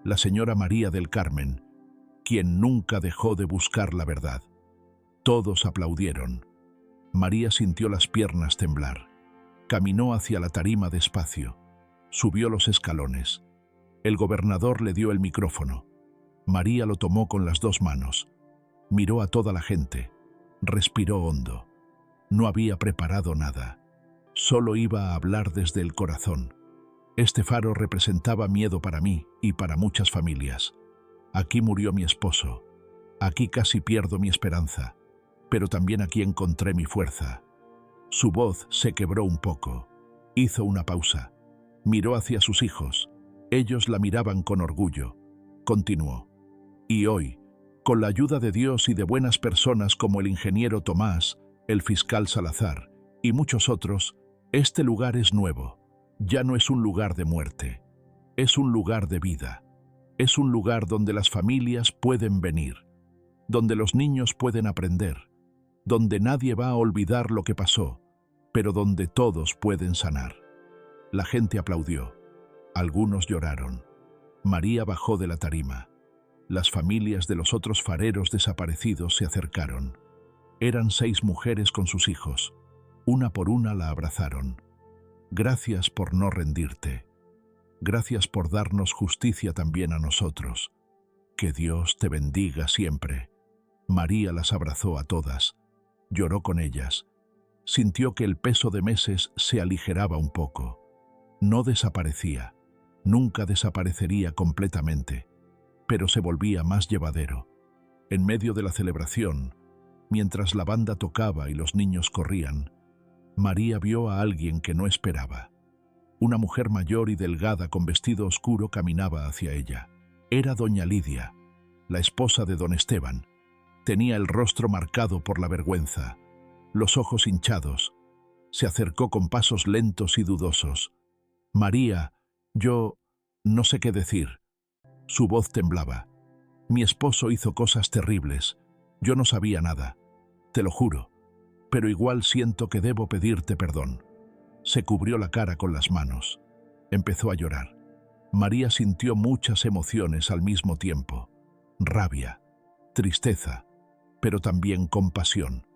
la señora María del Carmen, quien nunca dejó de buscar la verdad. Todos aplaudieron. María sintió las piernas temblar. Caminó hacia la tarima despacio. Subió los escalones. El gobernador le dio el micrófono. María lo tomó con las 2 manos. Miró a toda la gente. Respiró hondo. No había preparado nada. Solo iba a hablar desde el corazón. Este faro representaba miedo para mí y para muchas familias. Aquí murió mi esposo. Aquí casi pierdo mi esperanza. Pero también aquí encontré mi fuerza. Su voz se quebró un poco. Hizo una pausa. Miró hacia sus hijos. Ellos la miraban con orgullo. Continuó. Y hoy, con la ayuda de Dios y de buenas personas como el ingeniero Tomás, el fiscal Salazar y muchos otros, este lugar es nuevo. Ya no es un lugar de muerte. Es un lugar de vida. Es un lugar donde las familias pueden venir, donde los niños pueden aprender, donde nadie va a olvidar lo que pasó, pero donde todos pueden sanar. La gente aplaudió. Algunos lloraron. María bajó de la tarima. Las familias de los otros fareros desaparecidos se acercaron. Eran 6 mujeres con sus hijos. Una por una la abrazaron. Gracias por no rendirte. Gracias por darnos justicia también a nosotros. Que Dios te bendiga siempre. María las abrazó a todas. Lloró con ellas. Sintió que el peso de meses se aligeraba un poco. No desaparecía. Nunca desaparecería completamente, pero se volvía más llevadero. En medio de la celebración, mientras la banda tocaba y los niños corrían, María vio a alguien que no esperaba. Una mujer mayor y delgada con vestido oscuro caminaba hacia ella. Era doña Lidia, la esposa de don Esteban. Tenía el rostro marcado por la vergüenza, los ojos hinchados. Se acercó con pasos lentos y dudosos. «María, yo no sé qué decir». Su voz temblaba. «Mi esposo hizo cosas terribles. Yo no sabía nada. Te lo juro. Pero igual siento que debo pedirte perdón». Se cubrió la cara con las manos. Empezó a llorar. María sintió muchas emociones al mismo tiempo. Rabia, tristeza, pero también compasión.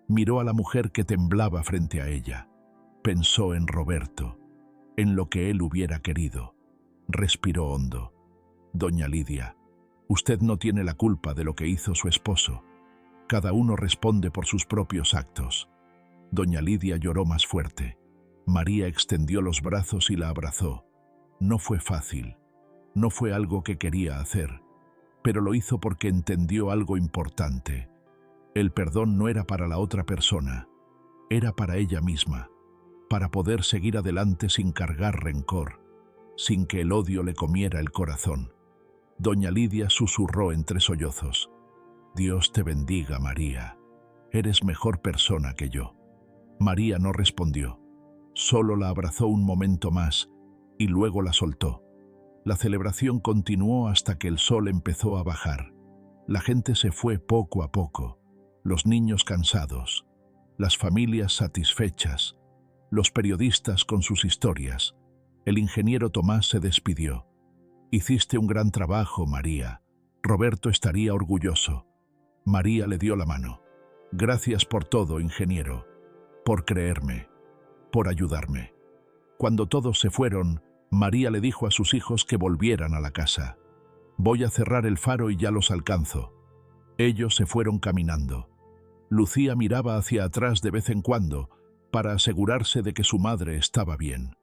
Miró a la mujer que temblaba frente a ella. Pensó en Roberto, en lo que él hubiera querido. Respiró hondo. «Doña Lidia, usted no tiene la culpa de lo que hizo su esposo. Cada uno responde por sus propios actos». Doña Lidia lloró más fuerte. María extendió los brazos y la abrazó. No fue fácil. No fue algo que quería hacer, pero lo hizo porque entendió algo importante. El perdón no era para la otra persona, era para ella misma, para poder seguir adelante sin cargar rencor, sin que el odio le comiera el corazón. Doña Lidia susurró entre sollozos: «Dios te bendiga, María. Eres mejor persona que yo». María no respondió. Solo la abrazó un momento más y luego la soltó. La celebración continuó hasta que el sol empezó a bajar. La gente se fue poco a poco, los niños cansados, las familias satisfechas, los periodistas con sus historias. El ingeniero Tomás se despidió. «Hiciste un gran trabajo, María. Roberto estaría orgulloso». María le dio la mano. «Gracias por todo, ingeniero, por creerme, por ayudarme». Cuando todos se fueron, María le dijo a sus hijos que volvieran a la casa. «Voy a cerrar el faro y ya los alcanzo». Ellos se fueron caminando. Lucía miraba hacia atrás de vez en cuando para asegurarse de que su madre estaba bien.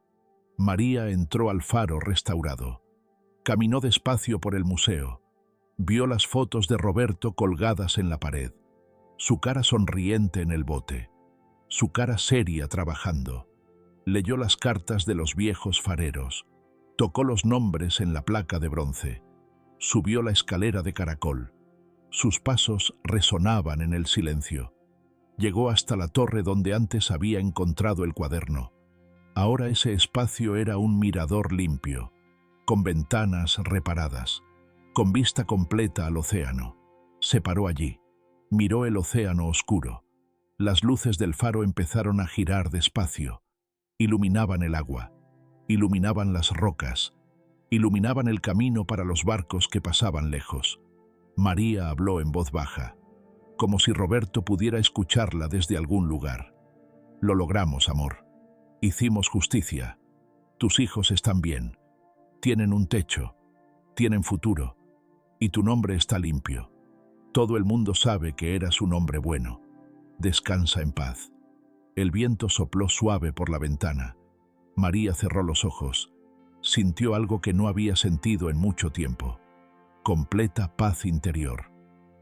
María entró al faro restaurado. Caminó despacio por el museo. Vio las fotos de Roberto colgadas en la pared. Su cara sonriente en el bote. Su cara seria trabajando. Leyó las cartas de los viejos fareros. Tocó los nombres en la placa de bronce. Subió la escalera de caracol. Sus pasos resonaban en el silencio. Llegó hasta la torre donde antes había encontrado el cuaderno. Ahora ese espacio era un mirador limpio, con ventanas reparadas, con vista completa al océano. Se paró allí. Miró el océano oscuro. Las luces del faro empezaron a girar despacio. Iluminaban el agua, iluminaban las rocas, iluminaban el camino para los barcos que pasaban lejos. María habló en voz baja, como si Roberto pudiera escucharla desde algún lugar. «Lo logramos, amor. Hicimos justicia. Tus hijos están bien. Tienen un techo. Tienen futuro. Y tu nombre está limpio. Todo el mundo sabe que eras un hombre bueno. Descansa en paz». El viento sopló suave por la ventana. María cerró los ojos. Sintió algo que no había sentido en mucho tiempo. Completa paz interior.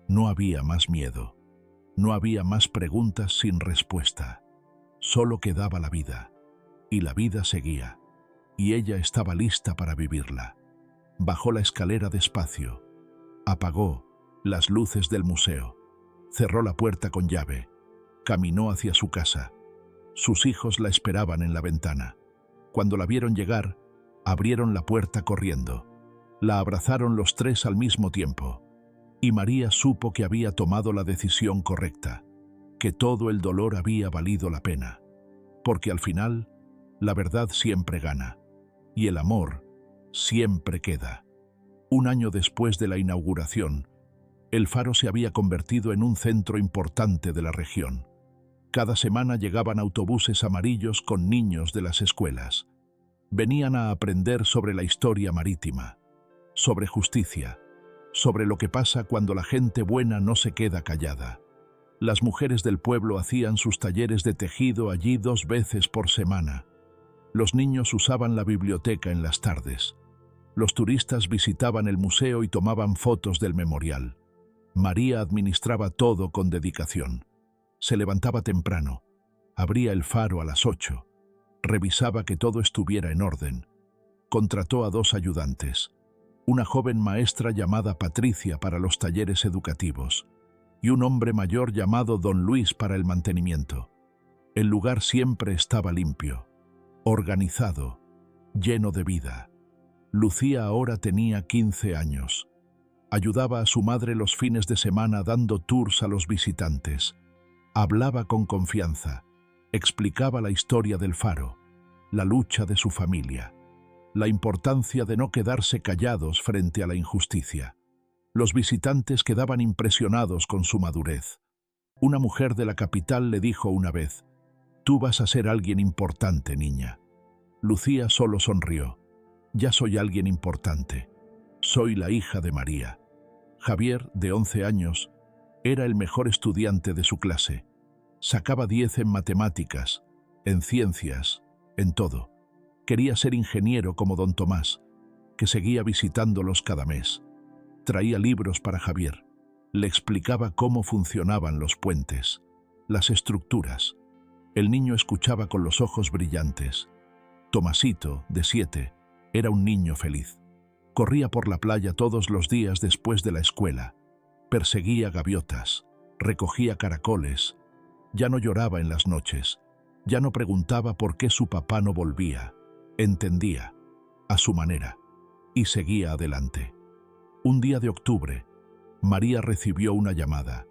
No había más miedo. No había más preguntas sin respuesta. Solo quedaba la vida. Y la vida seguía. Y ella estaba lista para vivirla. Bajó la escalera despacio. Apagó las luces del museo. Cerró la puerta con llave. Caminó hacia su casa. Sus hijos la esperaban en la ventana. Cuando la vieron llegar, abrieron la puerta corriendo. La abrazaron los tres al mismo tiempo. Y María supo que había tomado la decisión correcta, que todo el dolor había valido la pena. Porque al final, la verdad siempre gana. Y el amor siempre queda. Un año después de la inauguración, el faro se había convertido en un centro importante de la región. Cada semana llegaban autobuses amarillos con niños de las escuelas. Venían a aprender sobre la historia marítima, sobre justicia, sobre lo que pasa cuando la gente buena no se queda callada. Las mujeres del pueblo hacían sus talleres de tejido allí 2 veces por semana. Los niños usaban la biblioteca en las tardes. Los turistas visitaban el museo y tomaban fotos del memorial. María administraba todo con dedicación. Se levantaba temprano, abría el faro a las 8, Revisaba que todo estuviera en orden. Contrató a 2 ayudantes, una joven maestra llamada Patricia para los talleres educativos y un hombre mayor llamado Don Luis para el mantenimiento. El lugar siempre estaba limpio, organizado, lleno de vida. Lucía ahora tenía 15 años. Ayudaba a su madre los fines de semana dando tours a los visitantes. Hablaba con confianza, explicaba la historia del faro, la lucha de su familia, la importancia de no quedarse callados frente a la injusticia. Los visitantes quedaban impresionados con su madurez. Una mujer de la capital le dijo una vez: «Tú vas a ser alguien importante, niña». Lucía solo sonrió. «Ya soy alguien importante. Soy la hija de María». Javier, de 11 años, era el mejor estudiante de su clase. Sacaba 10 en matemáticas, en ciencias, en todo. Quería ser ingeniero como don Tomás, que seguía visitándolos cada mes. Traía libros para Javier. Le explicaba cómo funcionaban los puentes, las estructuras. El niño escuchaba con los ojos brillantes. Tomasito, de 7, era un niño feliz. Corría por la playa todos los días después de la escuela. Perseguía gaviotas, recogía caracoles. Ya no lloraba en las noches. Ya no preguntaba por qué su papá no volvía. Entendía, a su manera, y seguía adelante. Un día de octubre, María recibió una llamada.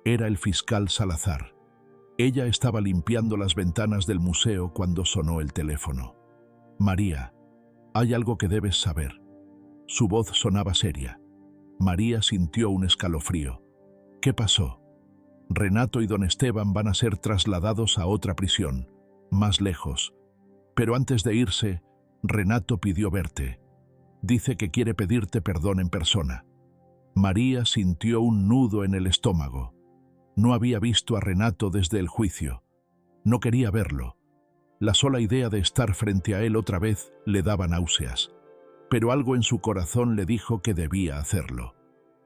Era el fiscal Salazar. Ella estaba limpiando las ventanas del museo cuando sonó el teléfono. «María, hay algo que debes saber». Su voz sonaba seria. María sintió un escalofrío. «¿Qué pasó?» «Renato y don Esteban van a ser trasladados a otra prisión, más lejos. Pero antes de irse, Renato pidió verte. Dice que quiere pedirte perdón en persona». María sintió un nudo en el estómago. No había visto a Renato desde el juicio. No quería verlo. La sola idea de estar frente a él otra vez le daba náuseas. Pero algo en su corazón le dijo que debía hacerlo.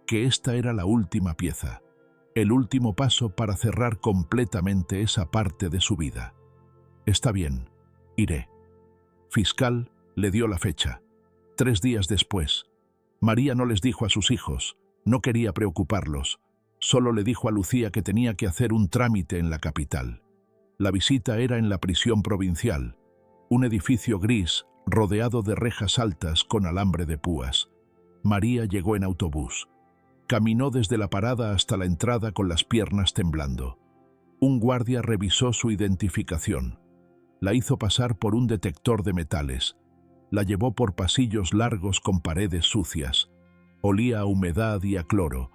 Que esta era la última pieza. El último paso para cerrar completamente esa parte de su vida. «Está bien, iré». Fiscal le dio la fecha. 3 días después. María no les dijo a sus hijos, no quería preocuparlos. Solo le dijo a Lucía que tenía que hacer un trámite en la capital. La visita era en la prisión provincial, un edificio gris rodeado de rejas altas con alambre de púas. María llegó en autobús. Caminó desde la parada hasta la entrada con las piernas temblando. Un guardia revisó su identificación. La hizo pasar por un detector de metales. La llevó por pasillos largos con paredes sucias. Olía a humedad y a cloro.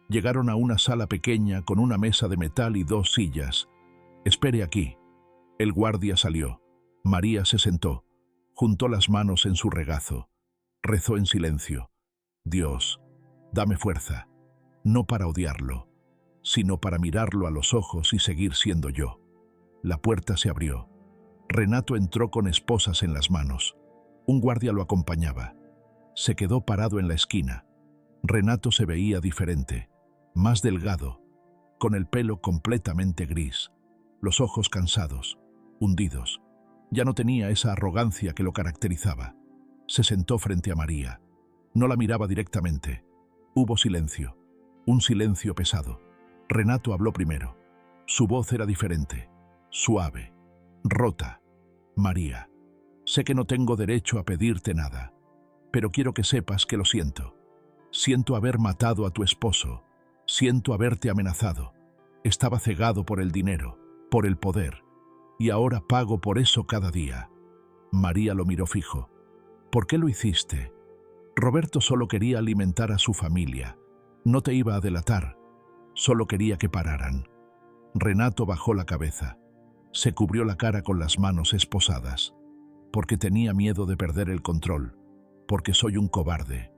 Llegaron a una sala pequeña con una mesa de metal y 2 sillas. «Espere aquí». El guardia salió. María se sentó. Juntó las manos en su regazo. Rezó en silencio. «Dios, dame fuerza, no para odiarlo, sino para mirarlo a los ojos y seguir siendo yo». La puerta se abrió. Renato entró con esposas en las manos. Un guardia lo acompañaba. Se quedó parado en la esquina. Renato se veía diferente, más delgado, con el pelo completamente gris, los ojos cansados, hundidos. Ya no tenía esa arrogancia que lo caracterizaba. Se sentó frente a María. No la miraba directamente. Hubo silencio, un silencio pesado. Renato habló primero. Su voz era diferente, suave, rota. «María, sé que no tengo derecho a pedirte nada, pero quiero que sepas que lo siento. Siento haber matado a tu esposo. Siento haberte amenazado. Estaba cegado por el dinero, por el poder, y ahora pago por eso cada día». María lo miró fijo. «¿Por qué lo hiciste? Roberto solo quería alimentar a su familia. No te iba a delatar. Solo quería que pararan». Renato bajó la cabeza. Se cubrió la cara con las manos esposadas. «Porque tenía miedo de perder el control. Porque soy un cobarde.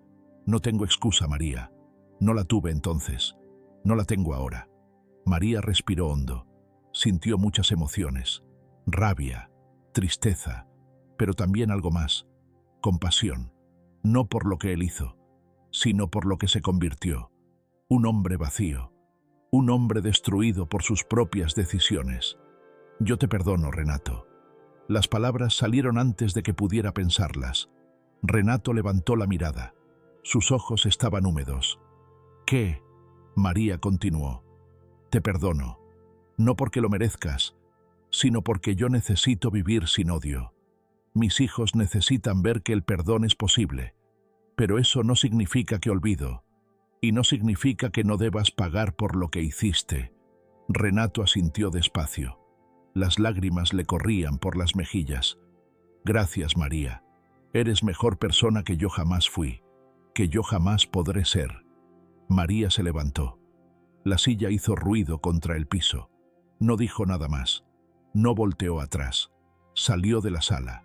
No tengo excusa, María. No la tuve entonces. No la tengo ahora». María respiró hondo. Sintió muchas emociones. Rabia, tristeza, pero también algo más. Compasión. No por lo que él hizo, sino por lo que se convirtió. Un hombre vacío. Un hombre destruido por sus propias decisiones. «Yo te perdono, Renato». Las palabras salieron antes de que pudiera pensarlas. Renato levantó la mirada. Sus ojos estaban húmedos. ¿Qué? María continuó. Te perdono. No porque lo merezcas, sino porque yo necesito vivir sin odio. Mis hijos necesitan ver que el perdón es posible. Pero eso no significa que olvido. Y no significa que no debas pagar por lo que hiciste. Renato asintió despacio. Las lágrimas le corrían por las mejillas. Gracias, María. Eres mejor persona que yo jamás fui, que yo jamás podré ser. María se levantó. La silla hizo ruido contra el piso. No dijo nada más. No volteó atrás. Salió de la sala.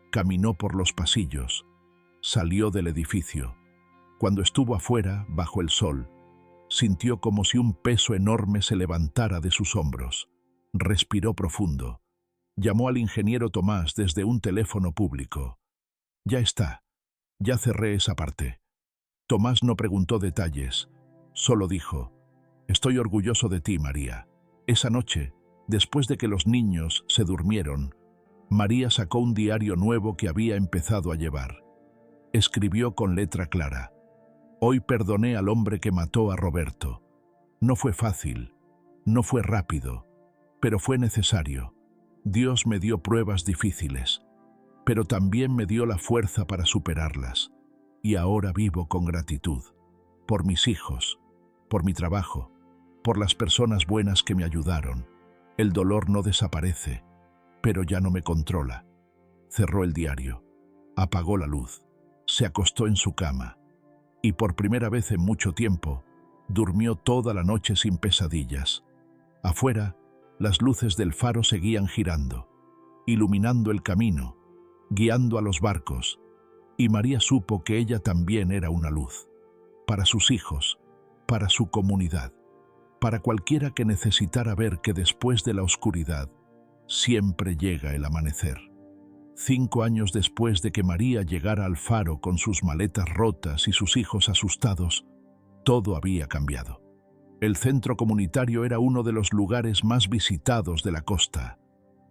Caminó por los pasillos. Salió del edificio. Cuando estuvo afuera, bajo el sol, sintió como si un peso enorme se levantara de sus hombros. Respiró profundo. Llamó al ingeniero Tomás desde un teléfono público. Ya está. Ya cerré esa parte. Tomás no preguntó detalles. Solo dijo: estoy orgulloso de ti, María. Esa noche, después de que los niños se durmieron, María sacó un diario nuevo que había empezado a llevar. Escribió con letra clara: hoy perdoné al hombre que mató a Roberto. No fue fácil, no fue rápido, pero fue necesario. Dios me dio pruebas difíciles, pero también me dio la fuerza para superarlas. Y ahora vivo con gratitud. Por mis hijos, por mi trabajo, por las personas buenas que me ayudaron. El dolor no desaparece, pero ya no me controla. Cerró el diario, apagó la luz, se acostó en su cama y por primera vez en mucho tiempo durmió toda la noche sin pesadillas. Afuera, las luces del faro seguían girando, iluminando el camino, guiando a los barcos, y María supo que ella también era una luz, para sus hijos, para su comunidad, para cualquiera que necesitara ver que después de la oscuridad siempre llega el amanecer. 5 años después de que María llegara al faro con sus maletas rotas y sus hijos asustados, todo había cambiado. El centro comunitario era uno de los lugares más visitados de la costa.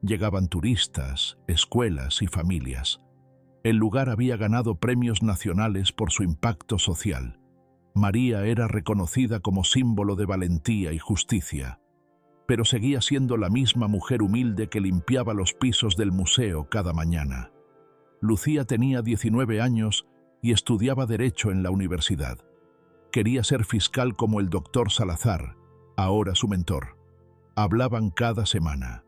Llegaban turistas, escuelas y familias. El lugar había ganado premios nacionales por su impacto social. María era reconocida como símbolo de valentía y justicia, pero seguía siendo la misma mujer humilde que limpiaba los pisos del museo cada mañana. Lucía tenía 19 años y estudiaba Derecho en la universidad. Quería ser fiscal como el doctor Salazar, ahora su mentor. Hablaban cada semana.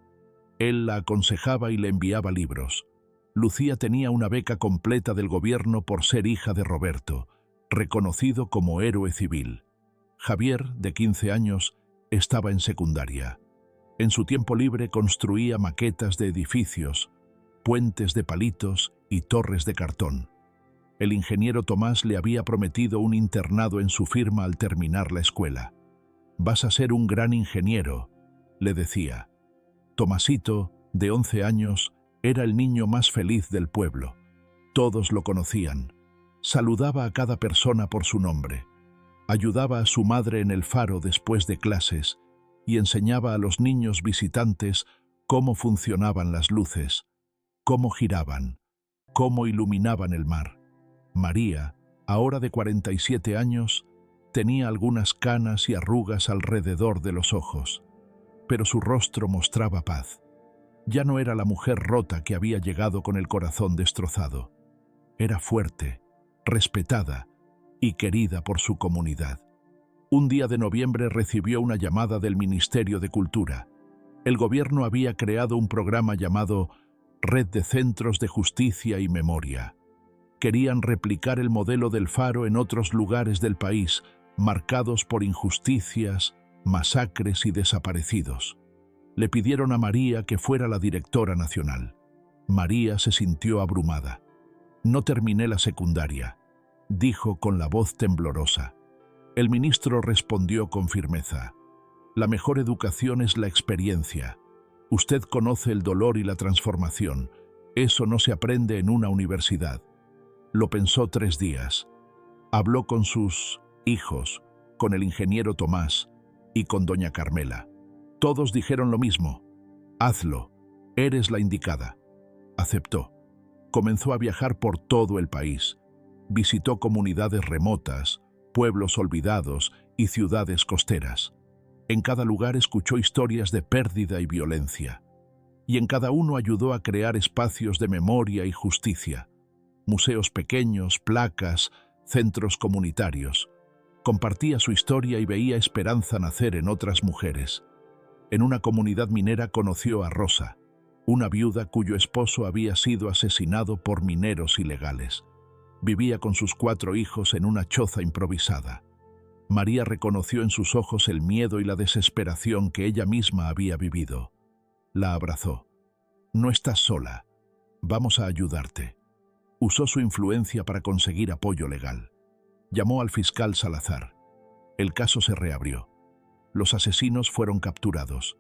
Él la aconsejaba y le enviaba libros. Lucía tenía una beca completa del gobierno por ser hija de Roberto, reconocido como héroe civil. Javier, de 15 años, estaba en secundaria. En su tiempo libre construía maquetas de edificios, puentes de palitos y torres de cartón. El ingeniero Tomás le había prometido un internado en su firma al terminar la escuela. «Vas a ser un gran ingeniero», le decía. Tomasito, de 11 años, era el niño más feliz del pueblo. Todos lo conocían. Saludaba a cada persona por su nombre. Ayudaba a su madre en el faro después de clases y enseñaba a los niños visitantes cómo funcionaban las luces, cómo giraban, cómo iluminaban el mar. María, ahora de 47 años, tenía algunas canas y arrugas alrededor de los ojos, pero su rostro mostraba paz. Ya no era la mujer rota que había llegado con el corazón destrozado. Era fuerte, respetada y querida por su comunidad. Un día de noviembre recibió una llamada del Ministerio de Cultura. El gobierno había creado un programa llamado Red de Centros de Justicia y Memoria. Querían replicar el modelo del faro en otros lugares del país, marcados por injusticias, masacres y desaparecidos. Le pidieron a María que fuera la directora nacional. María se sintió abrumada. «No terminé la secundaria», dijo con la voz temblorosa. El ministro respondió con firmeza: «La mejor educación es la experiencia. Usted conoce el dolor y la transformación. Eso no se aprende en una universidad». Lo pensó 3 días. Habló con sus hijos, con el ingeniero Tomás y con doña Carmela. Todos dijeron lo mismo: «Hazlo, eres la indicada». Aceptó. Comenzó a viajar por todo el país. Visitó comunidades remotas, pueblos olvidados y ciudades costeras. En cada lugar escuchó historias de pérdida y violencia. Y en cada uno ayudó a crear espacios de memoria y justicia. Museos pequeños, placas, centros comunitarios. Compartía su historia y veía esperanza nacer en otras mujeres. En una comunidad minera conoció a Rosa, una viuda cuyo esposo había sido asesinado por mineros ilegales. Vivía con sus 4 hijos en una choza improvisada. María reconoció en sus ojos el miedo y la desesperación que ella misma había vivido. La abrazó. «No estás sola. Vamos a ayudarte». Usó su influencia para conseguir apoyo legal. Llamó al fiscal Salazar. El caso se reabrió. Los asesinos fueron capturados.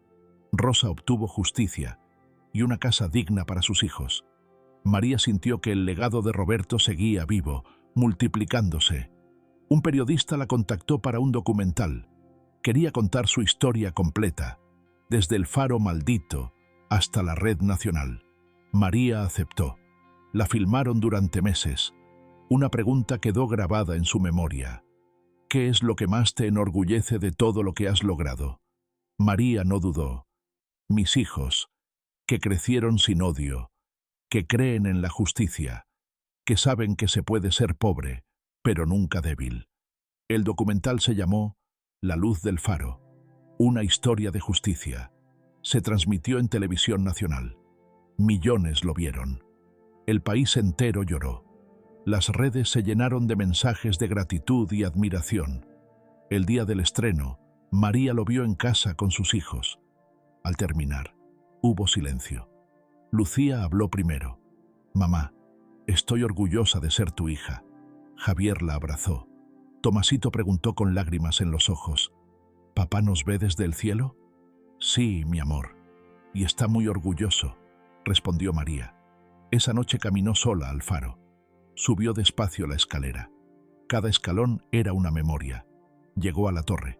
Rosa obtuvo justicia y una casa digna para sus hijos. María sintió que el legado de Roberto seguía vivo, multiplicándose. Un periodista la contactó para un documental. Quería contar su historia completa, desde el faro maldito hasta la red nacional. María aceptó. La filmaron durante meses. Una pregunta quedó grabada en su memoria. ¿Qué es lo que más te enorgullece de todo lo que has logrado? María no dudó. Mis hijos, que crecieron sin odio, que creen en la justicia, que saben que se puede ser pobre, pero nunca débil. El documental se llamó La luz del faro, una historia de justicia. Se transmitió en televisión nacional. Millones lo vieron. El país entero lloró. Las redes se llenaron de mensajes de gratitud y admiración. El día del estreno, María lo vio en casa con sus hijos. Al terminar, hubo silencio. Lucía habló primero. «Mamá, estoy orgullosa de ser tu hija». Javier la abrazó. Tomasito preguntó con lágrimas en los ojos. «¿Papá nos ve desde el cielo?» «Sí, mi amor. Y está muy orgulloso», respondió María. Esa noche caminó sola al faro. Subió despacio la escalera. Cada escalón era una memoria. Llegó a la torre.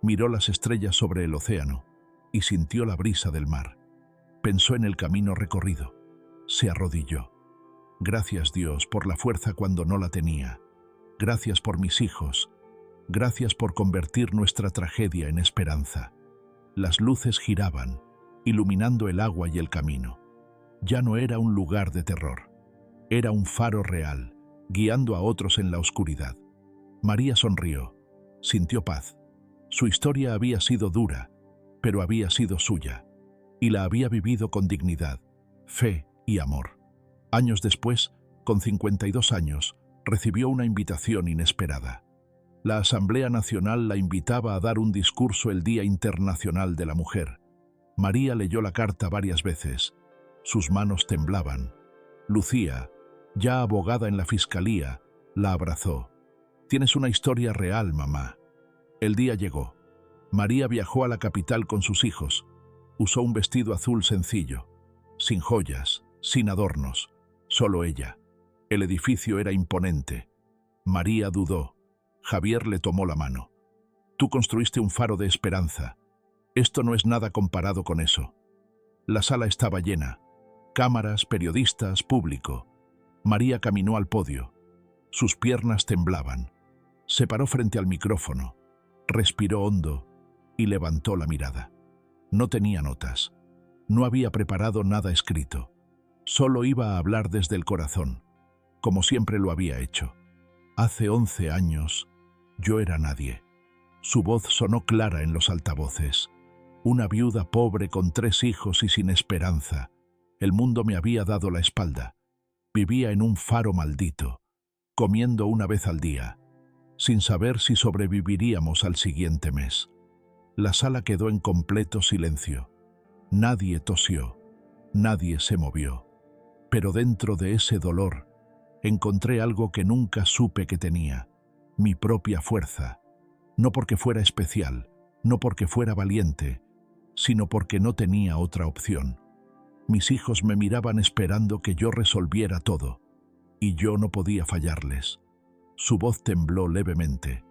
Miró las estrellas sobre el océano y sintió la brisa del mar. Pensó en el camino recorrido. Se arrodilló. «Gracias, Dios, por la fuerza cuando no la tenía. Gracias por mis hijos. Gracias por convertir nuestra tragedia en esperanza». Las luces giraban, iluminando el agua y el camino. Ya no era un lugar de terror. Era un faro real, guiando a otros en la oscuridad. María sonrió. Sintió paz. Su historia había sido dura, pero había sido suya, y la había vivido con dignidad, fe y amor. Años después, con 52 años, recibió una invitación inesperada. La Asamblea Nacional la invitaba a dar un discurso el Día Internacional de la Mujer. María leyó la carta varias veces. Sus manos temblaban. Lucía, ya abogada en la fiscalía, la abrazó. «Tienes una historia real, mamá». El día llegó. María viajó a la capital con sus hijos. Usó un vestido azul sencillo, sin joyas, sin adornos, solo ella. El edificio era imponente. María dudó. Javier le tomó la mano. «Tú construiste un faro de esperanza. Esto no es nada comparado con eso». La sala estaba llena. Cámaras, periodistas, público. María caminó al podio. Sus piernas temblaban. Se paró frente al micrófono. Respiró hondo y levantó la mirada. No tenía notas. No había preparado nada escrito. Solo iba a hablar desde el corazón, como siempre lo había hecho. Hace 11 años, yo era nadie. Su voz sonó clara en los altavoces. Una viuda pobre con 3 hijos y sin esperanza. El mundo me había dado la espalda. Vivía en un faro maldito, comiendo una vez al día, sin saber si sobreviviríamos al siguiente mes. La sala quedó en completo silencio. Nadie tosió, nadie se movió. Pero dentro de ese dolor, encontré algo que nunca supe que tenía, mi propia fuerza. No porque fuera especial, no porque fuera valiente, sino porque no tenía otra opción. Mis hijos me miraban esperando que yo resolviera todo, y yo no podía fallarles. Su voz tembló levemente,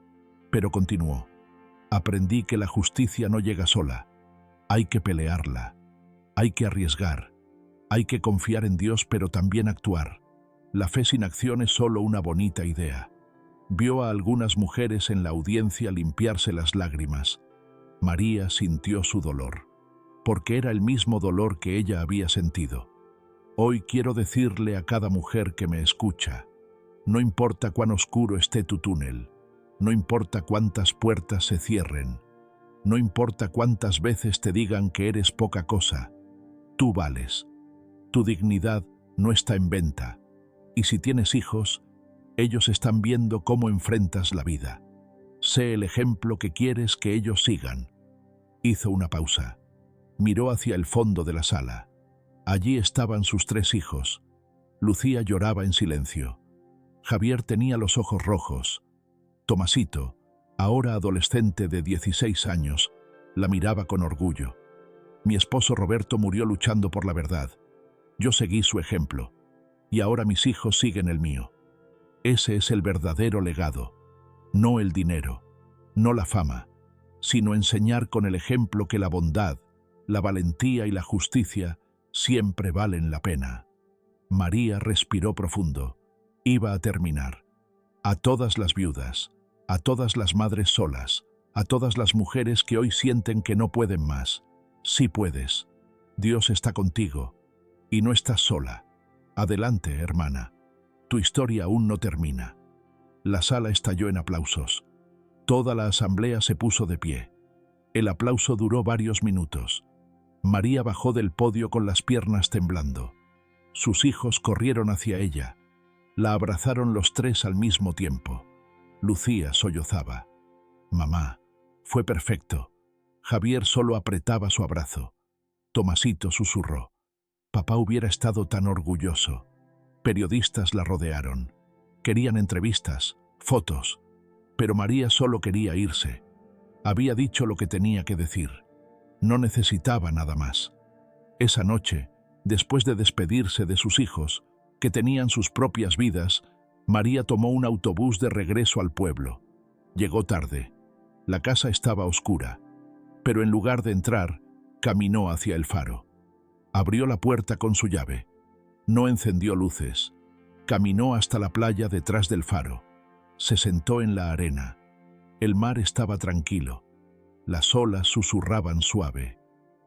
pero continuó. Aprendí que la justicia no llega sola. Hay que pelearla, hay que arriesgar, Hay que confiar en Dios, pero también actuar. La fe sin acción es solo una bonita idea. Vio a algunas mujeres en la audiencia limpiarse las lágrimas. María sintió su dolor, porque era el mismo dolor que ella había sentido. Hoy quiero decirle a cada mujer que me escucha: no importa cuán oscuro esté tu túnel, no importa cuántas puertas se cierren, no importa cuántas veces te digan que eres poca cosa, tú vales. Tu dignidad no está en venta, y si tienes hijos, ellos están viendo cómo enfrentas la vida. Sé el ejemplo que quieres que ellos sigan. Hizo una pausa. Miró hacia el fondo de la sala. Allí estaban sus 3 hijos. Lucía lloraba en silencio. Javier tenía los ojos rojos. Tomasito, ahora adolescente de 16 años, la miraba con orgullo. Mi esposo Roberto murió luchando por la verdad. Yo seguí su ejemplo, y ahora mis hijos siguen el mío. Ese es el verdadero legado, no el dinero, no la fama, sino enseñar con el ejemplo que la bondad, la valentía y la justicia siempre valen la pena. María respiró profundo. Iba a terminar. A todas las viudas, a todas las madres solas, a todas las mujeres que hoy sienten que no pueden más. Sí puedes. Dios está contigo, y no estás sola. Adelante, hermana. Tu historia aún no termina. La sala estalló en aplausos. Toda la asamblea se puso de pie. El aplauso duró varios minutos. María bajó del podio con las piernas temblando. Sus hijos corrieron hacia ella. La abrazaron los 3 al mismo tiempo. Lucía sollozaba. Mamá, fue perfecto. Javier solo apretaba su abrazo. Tomasito susurró. Papá hubiera estado tan orgulloso. Periodistas la rodearon. Querían entrevistas, fotos. Pero María solo quería irse. Había dicho lo que tenía que decir. No necesitaba nada más. Esa noche, después de despedirse de sus hijos, que tenían sus propias vidas, María tomó un autobús de regreso al pueblo. Llegó tarde. La casa estaba oscura. Pero en lugar de entrar, caminó hacia el faro. Abrió la puerta con su llave. No encendió luces. Caminó hasta la playa detrás del faro. Se sentó en la arena. El mar estaba tranquilo. Las olas susurraban suave.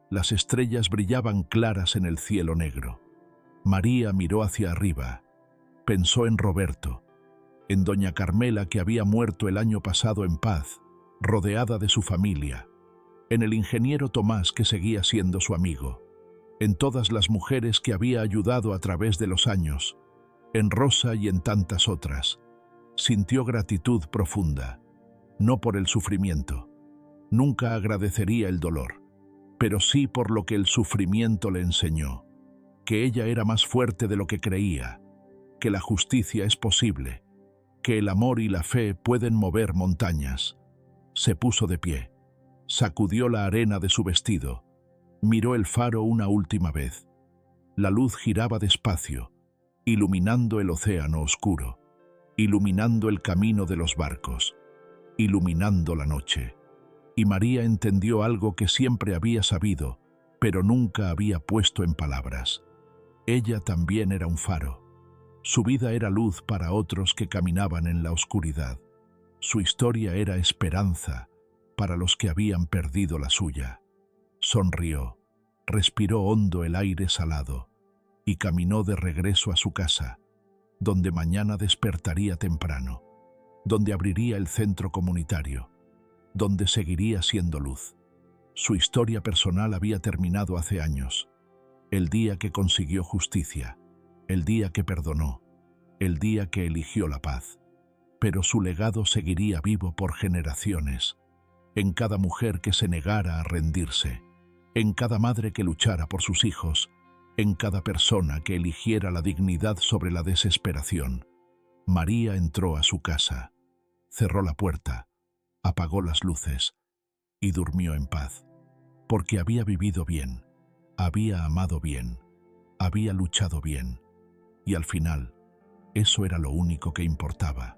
Las estrellas brillaban claras en el cielo negro. María miró hacia arriba. Pensó en Roberto, en doña Carmela, que había muerto el año pasado en paz, rodeada de su familia, en el ingeniero Tomás, que seguía siendo su amigo, en todas las mujeres que había ayudado a través de los años, en Rosa y en tantas otras. Sintió gratitud profunda, no por el sufrimiento. Nunca agradecería el dolor, pero sí por lo que el sufrimiento le enseñó, que ella era más fuerte de lo que creía, que la justicia es posible, que el amor y la fe pueden mover montañas. Se puso de pie, sacudió la arena de su vestido, miró el faro una última vez. La luz giraba despacio, iluminando el océano oscuro, iluminando el camino de los barcos, iluminando la noche. Y María entendió algo que siempre había sabido, pero nunca había puesto en palabras. Ella también era un faro. Su vida era luz para otros que caminaban en la oscuridad. Su historia era esperanza para los que habían perdido la suya. Sonrió, respiró hondo el aire salado y caminó de regreso a su casa, donde mañana despertaría temprano, donde abriría el centro comunitario, donde seguiría siendo luz. Su historia personal había terminado hace años, el día que consiguió justicia, el día que perdonó, el día que eligió la paz. Pero su legado seguiría vivo por generaciones, en cada mujer que se negara a rendirse, en cada madre que luchara por sus hijos, en cada persona que eligiera la dignidad sobre la desesperación. María entró a su casa, cerró la puerta, apagó las luces y durmió en paz, porque había vivido bien, había amado bien, había luchado bien, y al final, eso era lo único que importaba.